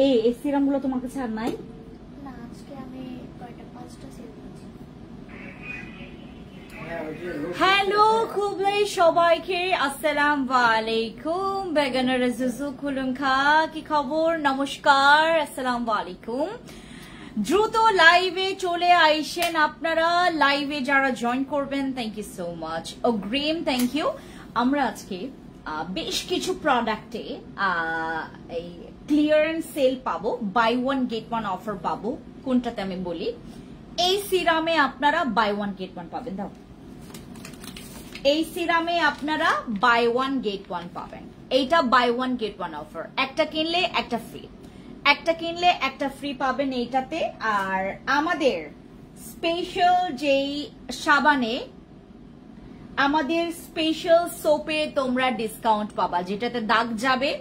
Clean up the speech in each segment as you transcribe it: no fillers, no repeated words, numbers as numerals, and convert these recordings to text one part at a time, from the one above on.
এই সিরাম গুলো তোমার কাছে আর নাই? না, আজকে আমি কয়টা 5টা সেল করেছি। হ্যালো খুবলাই সবাইকে আসসালামু আলাইকুম। বেগানার জুজু খুলুমখা, কি খবর? নমস্কার, আসসালামু আলাইকুম। দ্রুত লাইভে চলে আইসেন আপনারা। লাইভে যারা জয়েন করবেন, থ্যাংক ইউ সো মাচ। অগ্রিম থ্যাংক ইউ। আমরা আজকে বেশ কিছু প্রোডাক্টে এই ক্লিয়ারেন্স সেল পাবো, buy one get one offer পাবো। কোনটাতে আমি বলি, এই সিরামে আপনারা বাই ওয়ান গেট ওয়ান পাবেন। দাও, এই সিরামে আপনারা বাই ওয়ান গেট ওয়ান পাবেন। এইটা buy one get one offer, একটা কিনলে একটা ফ্রি, একটা কিনলে একটা ফ্রি পাবেন এইটাতে। আর আমাদের স্পেশাল যেই সাবানে, আমাদের স্পেশাল সোপে তোমরা ডিসকাউন্ট পাবা, যেটাতে দাগ যাবে,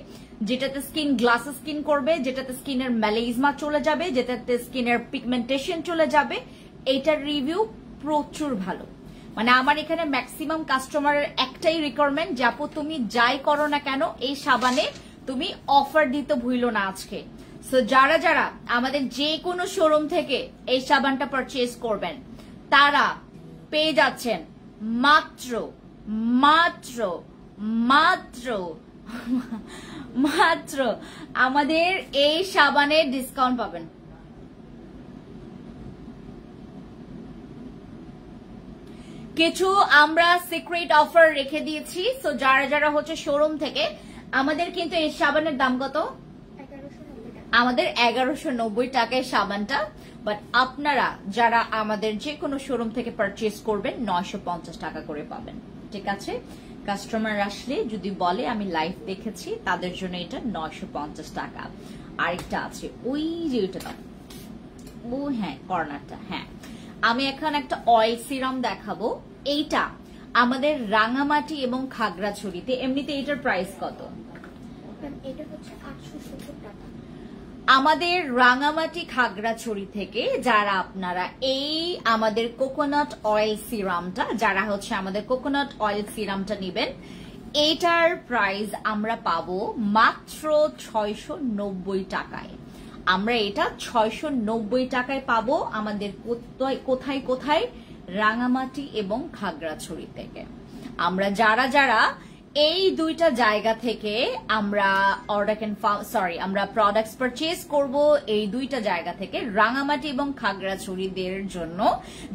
যেটাতে স্কিন গ্লাস স্কিন করবে, যেটাতে স্কিনের ম্যালেজমা চলে যাবে, যেটাতে স্কিনের পিগমেন্টেশন চলে যাবে। এইটার রিভিউ প্রচুর ভালো। মানে আমার এখানে ম্যাক্সিমাম কাস্টমারের একটাই রিকোয়ারমেন্ট, যে আপু তুমি যাই করো না কেন এই সাবানে তুমি অফার দিতে ভুলো না আজকে। সো যারা যারা আমাদের যে কোনো শোরুম থেকে এই সাবানটা পারচেজ করবেন, তারা পেয়ে যাচ্ছেন মাত্র মাত্র মাত্র মাত্র আমাদের এই সাবানে ডিসকাউন্ট পাবেন। কিছু আমরা সিক্রেট অফার রেখে দিয়েছি। সো যারা যারা হচ্ছে শোরুম থেকে, আমাদের কিন্তু এই সাবানের দাম কত? আমাদের 1190 টাকায় সাবানটা। বাট আপনারা যারা আমাদের যে কোনো শোরুম থেকে পারচেজ করবেন 950 টাকা করে পাবেন। ঠিক আছে, কাস্টমার আসলে যদি বলে আমি লাইভ দেখেছি, তাদের জন্য এটা 950 টাকা। আরেকটা আছে, ওই যে ওইটা দাও, ও হ্যাঁ কর্নারটা। হ্যাঁ, আমি এখন একটা অয়েল সিরাম দেখাবো। এইটা আমাদের রাঙামাটি এবং খাগড়াছড়িতে। এমনিতে এটার প্রাইস কত? এটা হচ্ছে 870 টাকা। আমাদের রাঙামাটি খাগড়াছড়ি থেকে যারা আপনারা এই আমাদের কোকোনাট অয়েল সিরামটা, যারা হচ্ছে আমাদের কোকোনাট অয়েল সিরামটা নেবেন, এটার প্রাইস আমরা পাবো মাত্র 690 টাকায়। আমরা এটা 690 টাকায় পাবো আমাদের কোথায় কোথায়? রাঙামাটি এবং খাগড়াছড়ি থেকে। আমরা যারা যারা এই দুইটা জায়গা থেকে আমরা আমরা প্রোডাক্টস পারচেজ করব, এই দুইটা জায়গা থেকে, রাঙামাটি এবং খাগড়াছড়িদের জন্য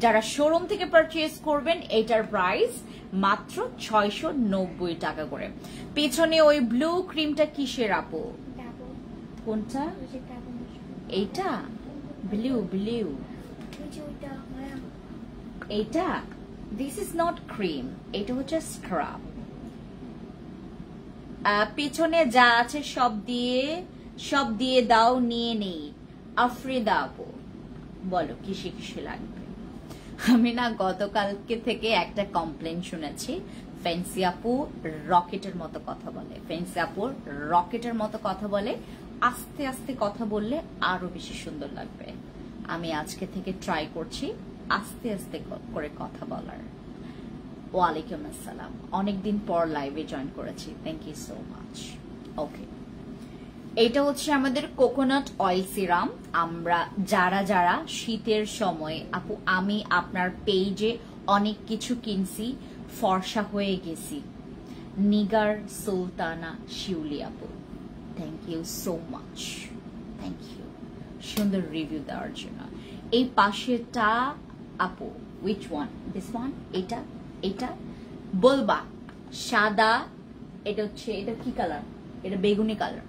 যারা শোরুম থেকে পারচেজ করবেন, এটার প্রাইস মাত্র 690 টাকা করে। পিছনে ওই ব্লু ক্রিমটা কিসের আপু? কোনটা? এইটা ব্লু ব্লু, এইটা দিস ইজ নট ক্রিম, এটা হচ্ছে স্ক্রাব। পিছনে যা আছে সব দিয়ে দাও, নিয়ে নেই। আফ্রিদা আপু বলো কিসে কিসে লাগবে? আমি না গতকালকে থেকে একটা কমপ্লেন শুনেছি, ফ্যান্সি আপু রকেটের মতো কথা বলে, ফ্যান্সি আপু রকেটের মতো কথা বলে, আস্তে আস্তে কথা বললে আরো বেশি সুন্দর লাগবে। আমি আজকে থেকে ট্রাই করছি আস্তে আস্তে করে কথা বলার। ওয়ালাইকুম আসসালাম, অনেকদিন পর লাইভে জয়েন করেছি, থ্যাংক ইউ সো মাচ। ওকে, এটা হচ্ছে আমাদের কোকোনাট অয়েল সিরাম। আমরা যারা যারা শীতের সময়, আপু আমি আপনার পেজে অনেক কিছু কিনছি, ফর্সা হয়ে গেছি। নিগার সুলতানা শিউলি আপু, thank you so much, thank you সুন্দর রিভিউ দেওয়ার জন্য। এই পাশেটা আপু, উইচ ওয়ান? This one? এটা এটা বলবা সাদা, এটা হচ্ছে, এটা কি কালার? এটা বেগুনি কালার,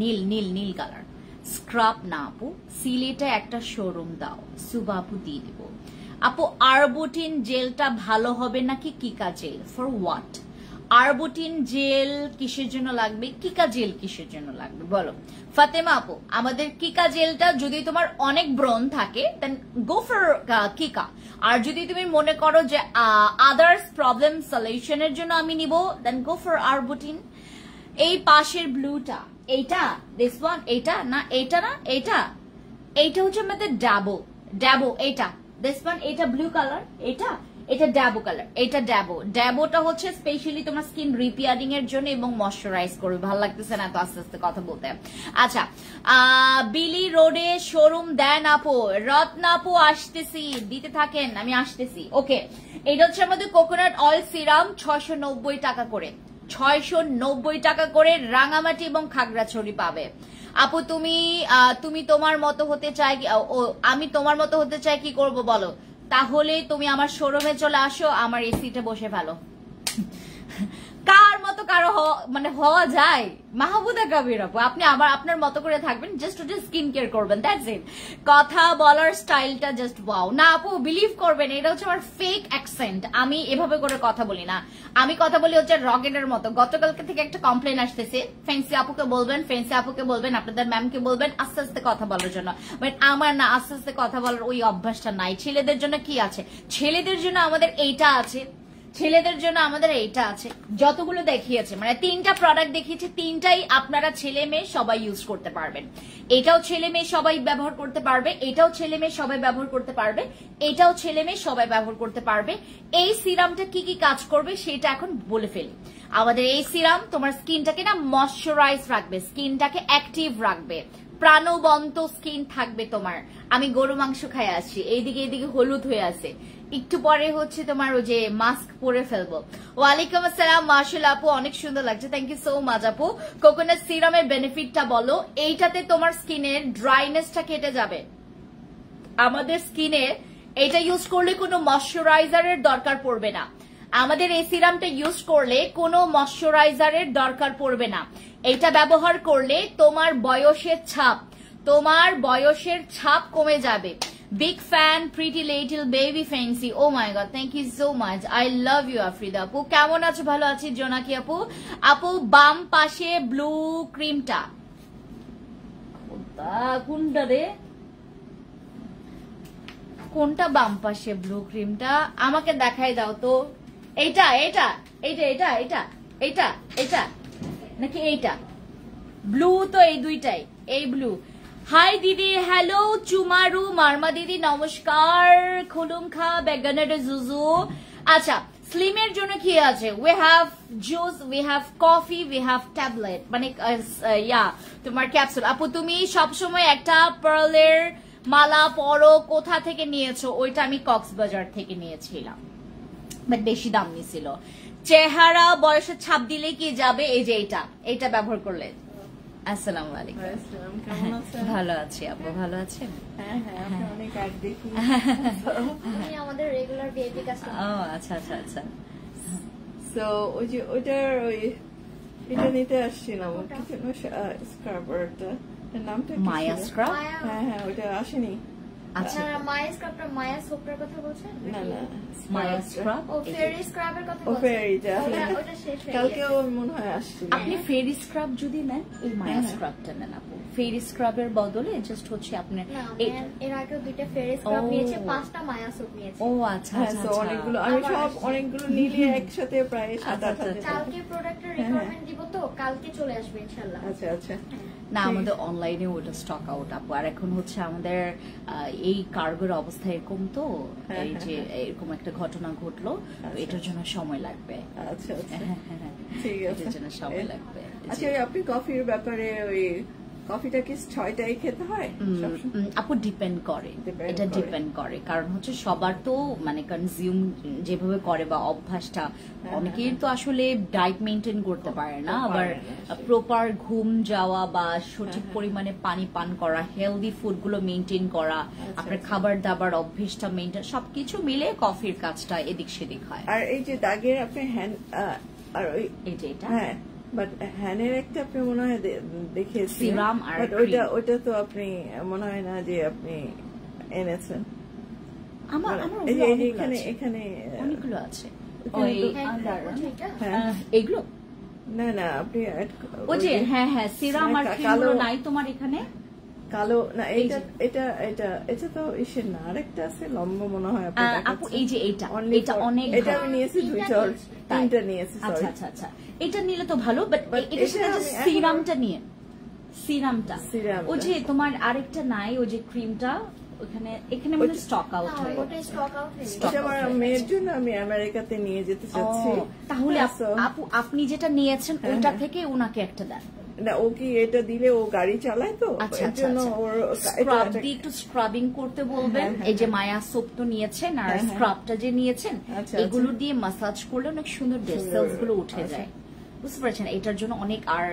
নীল নীল নীল কালার। স্ক্রাব না আপু, সিলেটে একটা শোরুম দাও, সুবা আপু দিয়ে দিব। আপু আরবুটিন জেলটা ভালো হবে নাকি কিকা gel? For what? Arbutin gel কিসের জন্য লাগবে, কিকা জেল কিসের জন্য লাগবে বলো? ফাতেমা আপু, আমাদের কিকা জেলটা যদি তোমার অনেক ব্রণ থাকে দেন গো ফর কিকা। আর যদি তুমি মনে করো যে আদার্স প্রবলেম সলিউশনের জন্য আমি নিব, দেন গো ফর আরবুটিন। এই পাশের ব্লুটা, এইটা দিস ওয়ান, এইটা না, এইটা না, এইটা হচ্ছে আমাদের ডাবো, এইটা দিস ওয়ান, এইটা ব্লু কালার, এটা ড্যাবো কালার, এটা ড্যাবোটা হচ্ছে স্পেশালি তোমার স্কিন রিপেয়ারিং এর জন্য এবং ময়শ্চারাইজ করবে। ভালো লাগতেছে না তো আস্তে আস্তে কথা বলতে। আচ্ছা, বিলি রোডে শোরুম দেন আপু, রত্না আপু আসতেছি, দিতে থাকেন, আমি আসতেছি। ওকে, এটা হচ্ছে আমাদের কোকোনাট অয়েল সিরাম, 690 টাকা করে, 690 টাকা করে রাঙামাটি এবং খাগড়াছড়ি পাবে। আপু তুমি তোমার মতো হতে চাই, আমি তোমার মতো হতে চাই, কি করব বলো? তাহলে তুমি আমার শোরুমে চলে আসো, আমার এসিতে বসে ফেলো। কার মতো কারো মানে হওয়া যায়? মাহবুদা কবির আপু, আপনি আবার আপনার মতো করে থাকবেন, জাস্ট ওটা স্কিন কেয়ার করবেন, দ্যাটস ইট। কথা বলার স্টাইলটা জাস্ট ওয়াও। না আপু বিলিভ করবেন, এটা হচ্ছে আমার ফেক অ্যাকসেন্ট, আমি এভাবে করে কথা বলি না, আমি কথা বলি হচ্ছে রকেটের মতো। গতকালকে থেকে একটা কমপ্লেন আসতেছে, ফেন্সি আপুকে বলবেন, আপনাদের ম্যামকে বলবেন আস্তে আস্তে কথা বলার জন্য, বাট আমার না আস্তে আস্তে কথা বলার ওই অভ্যাসটা নাই। ছেলেদের জন্য কি আছে? ছেলেদের জন্য আমাদের এইটা আছে, ছেলেদের জন্য আমাদের এইটা আছে, যতগুলো দেখিয়েছে, মানে 3টা প্রোডাক্ট দেখিয়েছে, 3টাই আপনারা ছেলে মেয়ে সবাই ইউজ করতে পারবেন। এটাও ছেলে মেয়ে সবাই ব্যবহার করতে পারবে, এটাও ছেলে মেয়ে সবাই ব্যবহার করতে পারবে, এটাও ছেলে মেয়ে সবাই ব্যবহার করতে পারবে। এই সিরামটা কি কি কাজ করবে সেটা এখন বলে ফেলি। আমাদের এই সিরাম তোমার স্কিনটাকে না ময়শ্চারাইজ রাখবে, স্কিনটাকে অ্যাক্টিভ রাখবে, প্রাণবন্ত স্কিন থাকবে তোমার। আমি গরু মাংস খাই আছি, এইদিকে হলুদ হয়ে আছে, একটু পরে হচ্ছে তোমার ওই যে মাস্ক পরে ফেলবো। ওয়ালাইকুম আসসালাম, মাশাআল্লাহ আপু অনেক সুন্দর লাগছে, থ্যাংক ইউ সো মাচ আপু। কোকোনাট সিরামের বেনিফিটটা বলো। এইটাতে তোমার স্কিনের ড্রাইনেসটা কেটে যাবে। আমাদের স্কিনে এটা ইউজ করলে কোনো ময়শ্চারাইজারের দরকার পড়বে না, আমাদের এই সিরামটা ইউজ করলে কোনো ময়শ্চারাইজারের দরকার পড়বে না। এটা ব্যবহার করলে তোমার বয়সের ছাপ কমে যাবে। Big fan, pretty little baby fancy, oh my god, thank you so much, I love you Afrida আপু। কেমন আছো? ভালো আছি। জোনাকি আপু, আপু বাম পাশে ব্লু ক্রিমটা কোনটা রে? কোনটা বাম পাশে ব্লু ক্রিমটা? আমাকে দেখাই দাও তো। এইটা এইটা এইটা এইটা এইটা এইটা এইটা নাকি এইটা? ব্লু তো এই দুইটাই, এই ব্লু। হাই দিদি, হ্যালো চুমারু, মার্মা দিদি নমস্কার, খুলুমখা বেগানারে জুজু। আচ্ছা, স্লিমের জন্য কি আছে? We have juice, we have coffee, we have tablet, মানে তোমার ক্যাপসুল। আপু তুমি সবসময় একটা পার্লের মালা পরো, কোথা থেকে নিয়েছো? ওইটা আমি কক্সবাজার থেকে নিয়েছিলাম, বাট বেশি দাম নিছিল। চেহারা বয়সের ছাপ দিলে কি যাবে? এই যে এইটা ব্যবহার করলে। আসসালামু আলাইকুম। ভালো আছি আপু, ভালো আছেন? আমাদের রেগুলার ভিআইপি কাস্টমার। ও আচ্ছা আচ্ছা আচ্ছা। সো ওই যে ওইটার এটা নিতে আসছিলাম, স্ক্রাবারটা, নামটা মায়া স্ক্রাব? হ্যাঁ ওইটা আসেনি। আচ্ছা, মায়া স্ক্রাবটা, মায়া সোপটার কথা বলছেন? না মায়া স্ক্রাব, ও ফেরি স্ক্রাবের কথা ও বলছেন? ফেরিটা ওটা শেষ হয়ে কালকেও মনে হয় আসছিল। আপনি ফেরি স্ক্রাব যদি নেন, এই মায়া স্ক্রাবটা নেন আপু। ফেরি স্ক্রাবের বদলে জাস্ট হচ্ছে আপনার না, এর আগেও 2টা ফেরি স্ক্রাব নিয়েছে, 5টা মায়া সোপ নিয়েছে। ও আচ্ছা হ্যাঁ, আচ্ছা so অনেকগুলো আমি সব অনেকগুলো নিলে একসাথে প্রায় 7-8 হাজার। কালকে প্রোডাক্টের রিকোয়ারমেন্ট দিব, তো কালকে চলে আসবে ইনশাআল্লাহ। আচ্ছা আচ্ছা। না, আমাদের অনলাইনে ওটা স্টক আউট আপু। আর এখন হচ্ছে আমাদের এই কার্গোর অবস্থা এরকম, তো এই যে এরকম একটা ঘটনা ঘটলো, এটার জন্য সময় লাগবে। আচ্ছা আচ্ছা, হ্যাঁ, ঠিক আছে, এটার জন্য সময় লাগবে। আচ্ছা আপনি কফির ব্যাপারে ওই কফিটা কি 6টাই খেতে হয়? আপু ডিপেন্ড করে, এটা ডিপেন্ড করে, কারণ হচ্ছে সবার তো মানে কনজিউম যেভাবে করে বা অভ্যাসটা, অনেকেই তো আসলে ডায়েট মেনটেন করতে পারে না, আবার প্রপার ঘুম যাওয়া বা সঠিক পরিমাণে পানি পান করা, হেলদি ফুড গুলো মেনটেন করা, আপনার খাবার দাবার অভ্যেসটা মেনটেন, সবকিছু মিলে কফির কাজটা এদিক সেদিক হয়। আর এই যে দাগের আপনি হ্যান্ড আর ওই এই যে এটা, হ্যাঁ, বাট হ্যানের একটা আপনি মনে হয় দেখিয়েছেন সিরাম, আর ওইটা তো আপনি মনে হয় না যে আপনি এনেছেন। আমার এখানে অনেকগুলো আছে। এগুলো না আপনি ওই যে হ্যাঁ সিরাম আর ক্রিমগুলো নাই তোমার এখানে? কালো না, এটা তো ইসের না, আরেকটা আছে লম্বা মনে হয় আপু। এই যে এটা অনেক, এটা আমি নিয়েছি 3টা নিয়েছি। আচ্ছা আচ্ছা আচ্ছা, এটা নিলে তো ভালো, বাট এটা সিরামটা নিয়ে, সিরামটা ওই যে তোমার আরেকটা নাই, ওই যে ক্রিমটা, এখানে মানে স্টক আউট না, হয়। ওটা স্টক আউট হয়ে Stock এটা আমার out হয়ে মেয়ের জন্য আমি আমেরিকাতে নিয়ে যেতে চাচ্ছি। ও, তাহলে So, আপু আপনি যেটা নিয়েছেন হ্যাঁ, ওটা হ্যাঁ। থেকে ওনাকে একটা দেন। না ও কি এটা দিলে ও গাড়ি চালায় তো আচ্ছা এর আচ্ছা জন্য আচ্ছা। ওর স্ক্রাব দিয়ে একটু স্ক্রাবিং করতে বলবেন। হ্যাঁ, হ্যাঁ, এই যে মায়া সোপ তো নিয়েছেন আর হ্যাঁ, হ্যাঁ। স্ক্রাবটা যে নিয়েছেন আচ্ছা, এগুলো দিয়ে মাসাজ করলে অনেক সুন্দর ডেড সেলস গুলো উঠে আচ্ছা। যায়, বুঝতে পারছেন? এটার জন্য অনেক, আর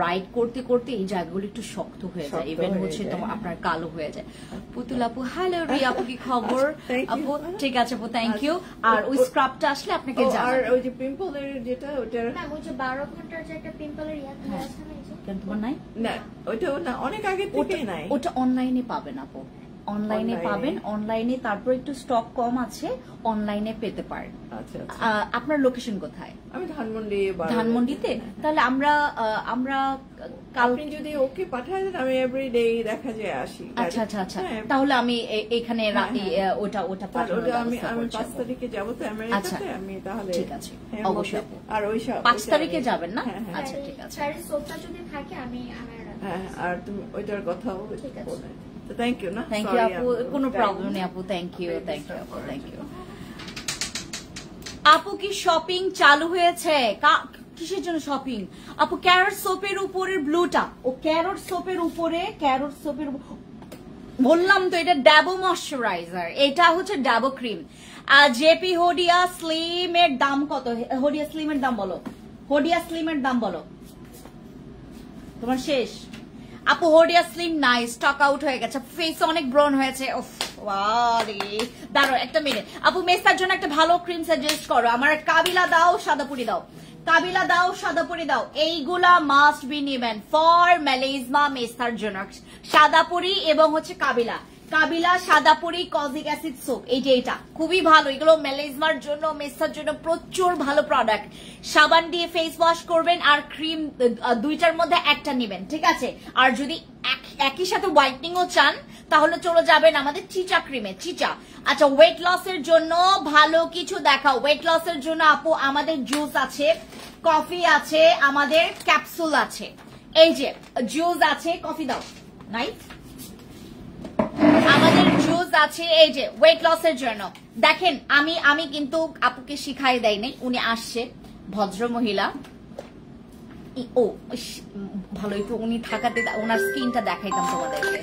রাইড করতে করতে এই জায়গাগুলো একটু শক্ত হয়ে যায়, শক্ত ইভেন হয়ে হচ্ছে যায়, তোমার হ্যাঁ। আপনার কালো হয়ে যায়। পুতুল আপু, হ্যালো রি আপু, কি খবর? thank you. আপু ঠিক আছে আপু, থ্যাংক ইউ। আর ওই স্ক্রাবটা আসলে আপনাকে আর জানাবো। ওই যে পিম্পলের যেটা ওটার ম্যাম, ওই যে 12 ঘন্টার যে একটা পিম্পলের ইয়া হ্যাঁ। আছে না, এই যে কেন তোমার নাই? না ওইটাও না অনেক আগে থেকেই নাই। ওটা অনলাইনে পাবেন আপু, অনলাইনে Online-এ। পাবেন, অনলাইনে। তারপর একটু স্টক কম আছে, অনলাইনে পেতে পারেন। আচ্ছা আচ্ছা। আপনার লোকেশন কোথায়? আমি ধানমন্ডি ধানমন্ডিতে? তাহলে আমরা কাল, আপনি যদি ওকে পাঠায় দেন আমি এভরিডে দেখা যায় আসি। আচ্ছা আচ্ছা আচ্ছা, হ্যাঁ, তাহলে আমি এখানে হ্যাঁ, হ্যাঁ। ওটা তাহলে পাঠানোর ওটা আমি ব্যবস্থা আমি করছি 5 আপু। তারিখে যাবো তো আচ্ছা, আমেরিকাতে, আমি তাহলে ঠিক আছে, হ্যাঁ, অবশ্যই মধ্যে- আপু। আর ওই সব 5 তারিখে যাবেন না? হ্যাঁ, হ্যাঁ, আচ্ছা ঠিক আছে। শাড়ির সোপটা যদি থাকে আমি আমার হ্যাঁ, আর তুমি ওইটার কথাও ঠিক আছে। বলে। তো থ্যাংক ইউ না, থ্যাংক ইউ Sorry, আপু, কোনো time- প্রবলেম নেই আপু, থ্যাংক ইউ থ্যাংক ইউ আপু, থ্যাংক ইউ। আপু কি শপিং চালু হয়েছে? কিসের জন্য শপিং আপু? ক্যারট সোপের উপরের ব্লুটা, ও ক্যারট সোপের উপরে, ক্যারট সোপের বললাম তো এটা ড্যাবো ময়শ্চারাইজার, এটা হচ্ছে ড্যাবো ক্রিম। আর জেপি হোডিয়া স্লিমের দাম কত? হোডিয়া স্লিমের দাম বলো, হোডিয়া স্লিমের দাম বলো। তোমার শেষ আপু? হোডিয়া স্লিম নাই, স্টক আউট হয়ে গেছে, ফেস অনেক ব্রন হয়েছে। উফ ওয়ারে, দাঁড়ো একটা মিনিট আপু, মেসার জন্য একটা ভালো ক্রিম সাজেস্ট করো। আমার কাবিলা দাও, সাদাপুরি দাও, কাবিলা দাও, সাদাপুরি দাও, এইগুলা মাস্ট বি নিবেন ফর মেলেজমা মেসার জন্য। সাদাপুরি এবং হচ্ছে কাবিলা, কাবিলা, সাদাপুরি, কজিক অ্যাসিড সোপ, এই যে এটা খুবই ভালো, এগুলো মেলেজমার জন্য, মেসার জন্য প্রচুর ভালো প্রোডাক্ট। সাবান দিয়ে ফেস ওয়াশ করবেন আর ক্রিম দুইটার মধ্যে একটা নেবেন, ঠিক আছে? আর যদি একই সাথে হোয়াইটনিং ও চান তাহলে চলে যাবেন আমাদের চিচা ক্রিমে, চিচা। আচ্ছা, ওয়েট লসের জন্য ভালো কিছু দেখাও। ওয়েট লসের জন্য আপু আমাদের জুস আছে, কফি আছে, আমাদের ক্যাপসুল আছে। এই যে জুস আছে, কফি দাও, নাইস। আমাদের জুস আছে এই যে ওয়েট লসের জন্য। দেখেন আমি কিন্তু আপুকে শিখাই দেয় নাই, উনি আসছে ভদ্র মহিলা। ও ভালোই তো, উনি থাকাতে ওনার স্কিনটা দেখাইতাম তোমাদেরকে,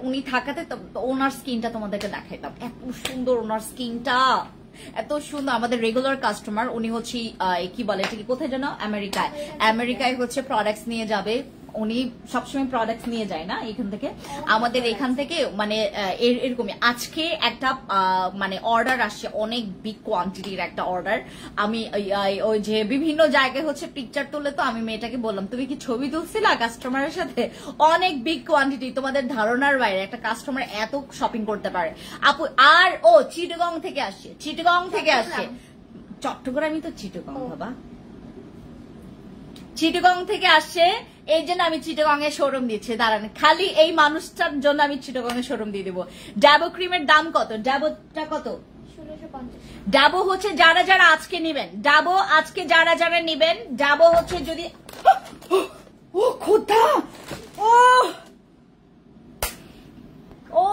উনি থাকাতে ওনার স্কিনটা তোমাদেরকে দেখাইতাম। এত সুন্দর ওনার স্কিনটা, এত সুন্দর। আমাদের রেগুলার কাস্টমার, উনি হচ্ছে কি বলে এটা কি, কোথায় যেন, আমেরিকায় হচ্ছে প্রোডাক্টস নিয়ে যাবে। উনি সবসময় প্রোডাক্টস নিয়ে যায় না এখান থেকে, আমাদের এখান থেকে, মানে এরকমই। আজকে একটা মানে অর্ডার আসছে, অনেক বিগ কোয়ান্টিটির একটা অর্ডার। আমি ওই যে বিভিন্ন জায়গায় হচ্ছে পিকচার তুলে, তো আমি মেয়েটাকে বললাম তুমি কি ছবি তুলছিলা কাস্টমারের সাথে? অনেক বিগ কোয়ান্টিটি, তোমাদের ধারণার বাইরে একটা কাস্টমার এত শপিং করতে পারে আপু। আর ও চিটাগং থেকে আসছে, চিটাগং থেকে আসছে, চট্টগ্রামই তো চিটাগং বাবা, চিটাগং থেকে আসছে। এই জন্য আমি চিটাগং এর শোরুম দিচ্ছি, দাঁড়ান খালি এই মানুষটার জন্য আমি চিটাগং এর শোরুম দিয়ে দেবো। ড্যাবো ক্রিমের দাম কত? ড্যাবোটা কত? 1650। ডাবো হচ্ছে যারা যারা আজকে নিবেন, ডাবো আজকে যারা যারা নিবেন, ডাবো হচ্ছে যদি ও খোদা, ও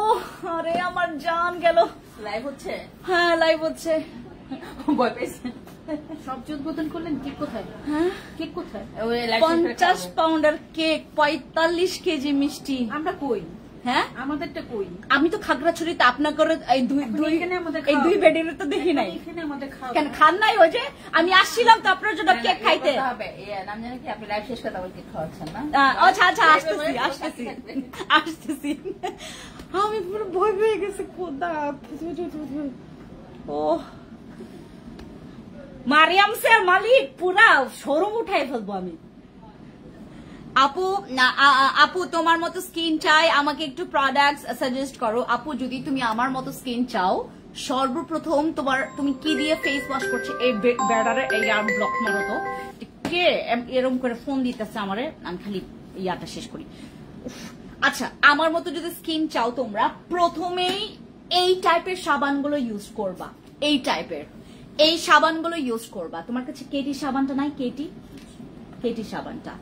আরে আমার জান গেল। লাইভ হচ্ছে? হ্যাঁ লাইভ হচ্ছে। ভয় পেয়েছে। সবজি উদ্বোধন করলেন, কেক কোথায়? হ্যাঁ কেক কোথায়? 50 পাউন্ডের কেক, 45 কেজি মিষ্টি। আমরা কই? হ্যাঁ আমাদেরটা কই? আমি তো খাগড়াছড়িতে আপনার করে এই এখানে আমাদের এই খাওয়া। দুই বেডের তো দেখি নাই। এখানে আমাদের খাওয়া। কেন খান নাই? ওই যে আমি আসছিলাম তো আপনার জন্য কেক খাইতে। হবে নাম জানি কি, আপনি লাইভ শেষ কথা বলে কেক খাওয়াচ্ছেন না? আচ্ছা আচ্ছা, আসতেছি। আমি পুরো ভয় পেয়ে গেছি, খোদা। ও মারিয়াম স্যার মালিক, পুরা শোরুম উঠাই ফেলবো আমি। আপু না আপু, তোমার মতো স্কিন চাই, আমাকে একটু প্রোডাক্টস সাজেস্ট করো। আপু যদি তুমি আমার মতো স্কিন চাও, সর্বপ্রথম তুমি কি দিয়ে ফেস ওয়াশ করছো? এই ব্যাডারে এই আর্ম ব্লক মারো তো, কে এরকম করে ফোন দিতেছে আমারে, আমি খালি ইয়াটা শেষ করি। আচ্ছা, আমার মতো যদি স্কিন চাও তোমরা, প্রথমেই এই টাইপের সাবানগুলো ইউজ করবা, এই টাইপের এই সাবানগুলো ইউজ করবা। তোমার কাছে কেটি সাবানটা নাই? কেটি সাবানটা,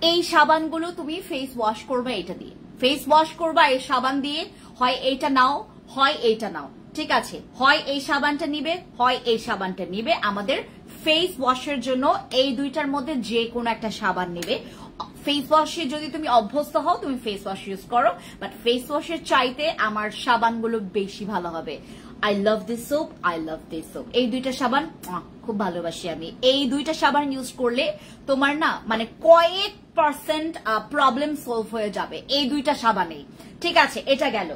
এই সাবানগুলো তুমি ফেস ওয়াশ করবে এটা দিয়ে, ফেস ওয়াশ করবা এই সাবান দিয়ে, হয় এইটা নাও হয় এইটা নাও, ঠিক আছে, হয় এই সাবানটা নিবে হয় এই সাবানটা নিবে। আমাদের ফেস ওয়াশের জন্য এই দুইটার মধ্যে যে কোনো একটা সাবান নিবে। ফেস ওয়াশে যদি তুমি অভ্যস্ত হও তুমি ফেস ওয়াশ ইউজ করো, বাট ফেস ওয়াশের চাইতে আমার সাবানগুলো বেশি ভালো হবে। I love this soap, I love this soap. এই দুইটা সাবান খুব ভালোবাসি আমি। এই দুইটা সাবান ইউজ করলে তোমার না মানে কয়েক % প্রবলেম সলভ হয়ে যাবে এই দুইটা সাবানেই, ঠিক আছে। এটা গেল।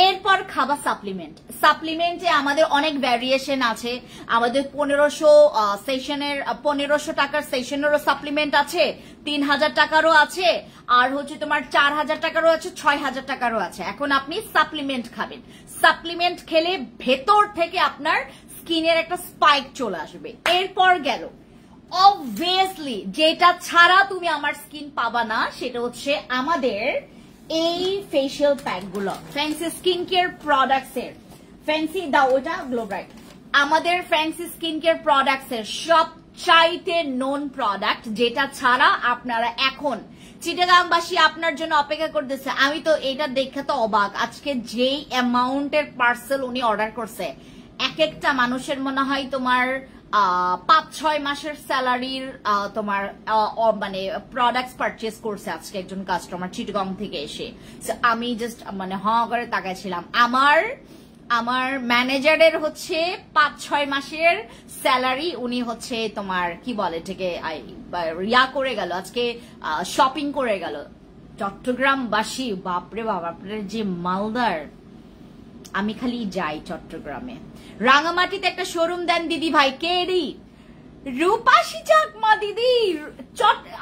এরপর খাবার সাপ্লিমেন্ট। সাপ্লিমেন্টে আমাদের অনেক ভ্যারিয়েশন আছে। আমাদের 1500 টাকার সেশনেরও সাপ্লিমেন্ট আছে, 3000 টাকারও আছে, আর হচ্ছে তোমার 4000 টাকারও আছে, 6000 টাকারও আছে। এখন আপনি সাপ্লিমেন্ট খাবেন, সাপ্লিমেন্ট খেলে ভেতর থেকে আপনার স্কিনের একটা স্পাইক চলে আসবে। এরপর গেল অবভিয়াসলি যেটা ছাড়া তুমি আমার স্কিন পাবা না, সেটা হচ্ছে আমাদের এই ফেশিয়াল প্যাক গুলো, ফ্যান্সি স্কিন কেয়ার প্রোডাক্টস এর। ফ্যান্সি দাও ওটা গ্লো ব্রাইট। আমাদের ফ্যান্সি স্কিন কেয়ার প্রোডাক্টস এর সবচাইতে নোন প্রোডাক্ট, যেটা ছাড়া আপনারা এখন চিটাগাংবাসী আপনার জন্য অপেক্ষা করতেছে। আমি তো এটা দেখে তো অবাক, আজকে যেই অ্যামাউন্টের পার্সেল উনি অর্ডার করছে, এক একটা মানুষের মনে হয় তোমার 5-6 মাসের স্যালারির তোমার মানে প্রোডাক্টস পারচেস করছে আজকে একজন কাস্টমার চিটাগং থেকে এসে। আমি জাস্ট মানে করে তাকাইছিলাম। আমার ম্যানেজারের হচ্ছে 5-6 মাসের স্যালারি, উনি হচ্ছে তোমার কি বলে এটাকে ইয়া করে গেল, আজকে শপিং করে গেল। চট্টগ্রামবাসী বাপরে বাপ, আপনার যে মালদার, আমি খালি যাই চট্টগ্রামে। রাঙামাটিতে একটা শোরুম দেন দিদি ভাই, কেডি রূপাশী চাকমা দিদি।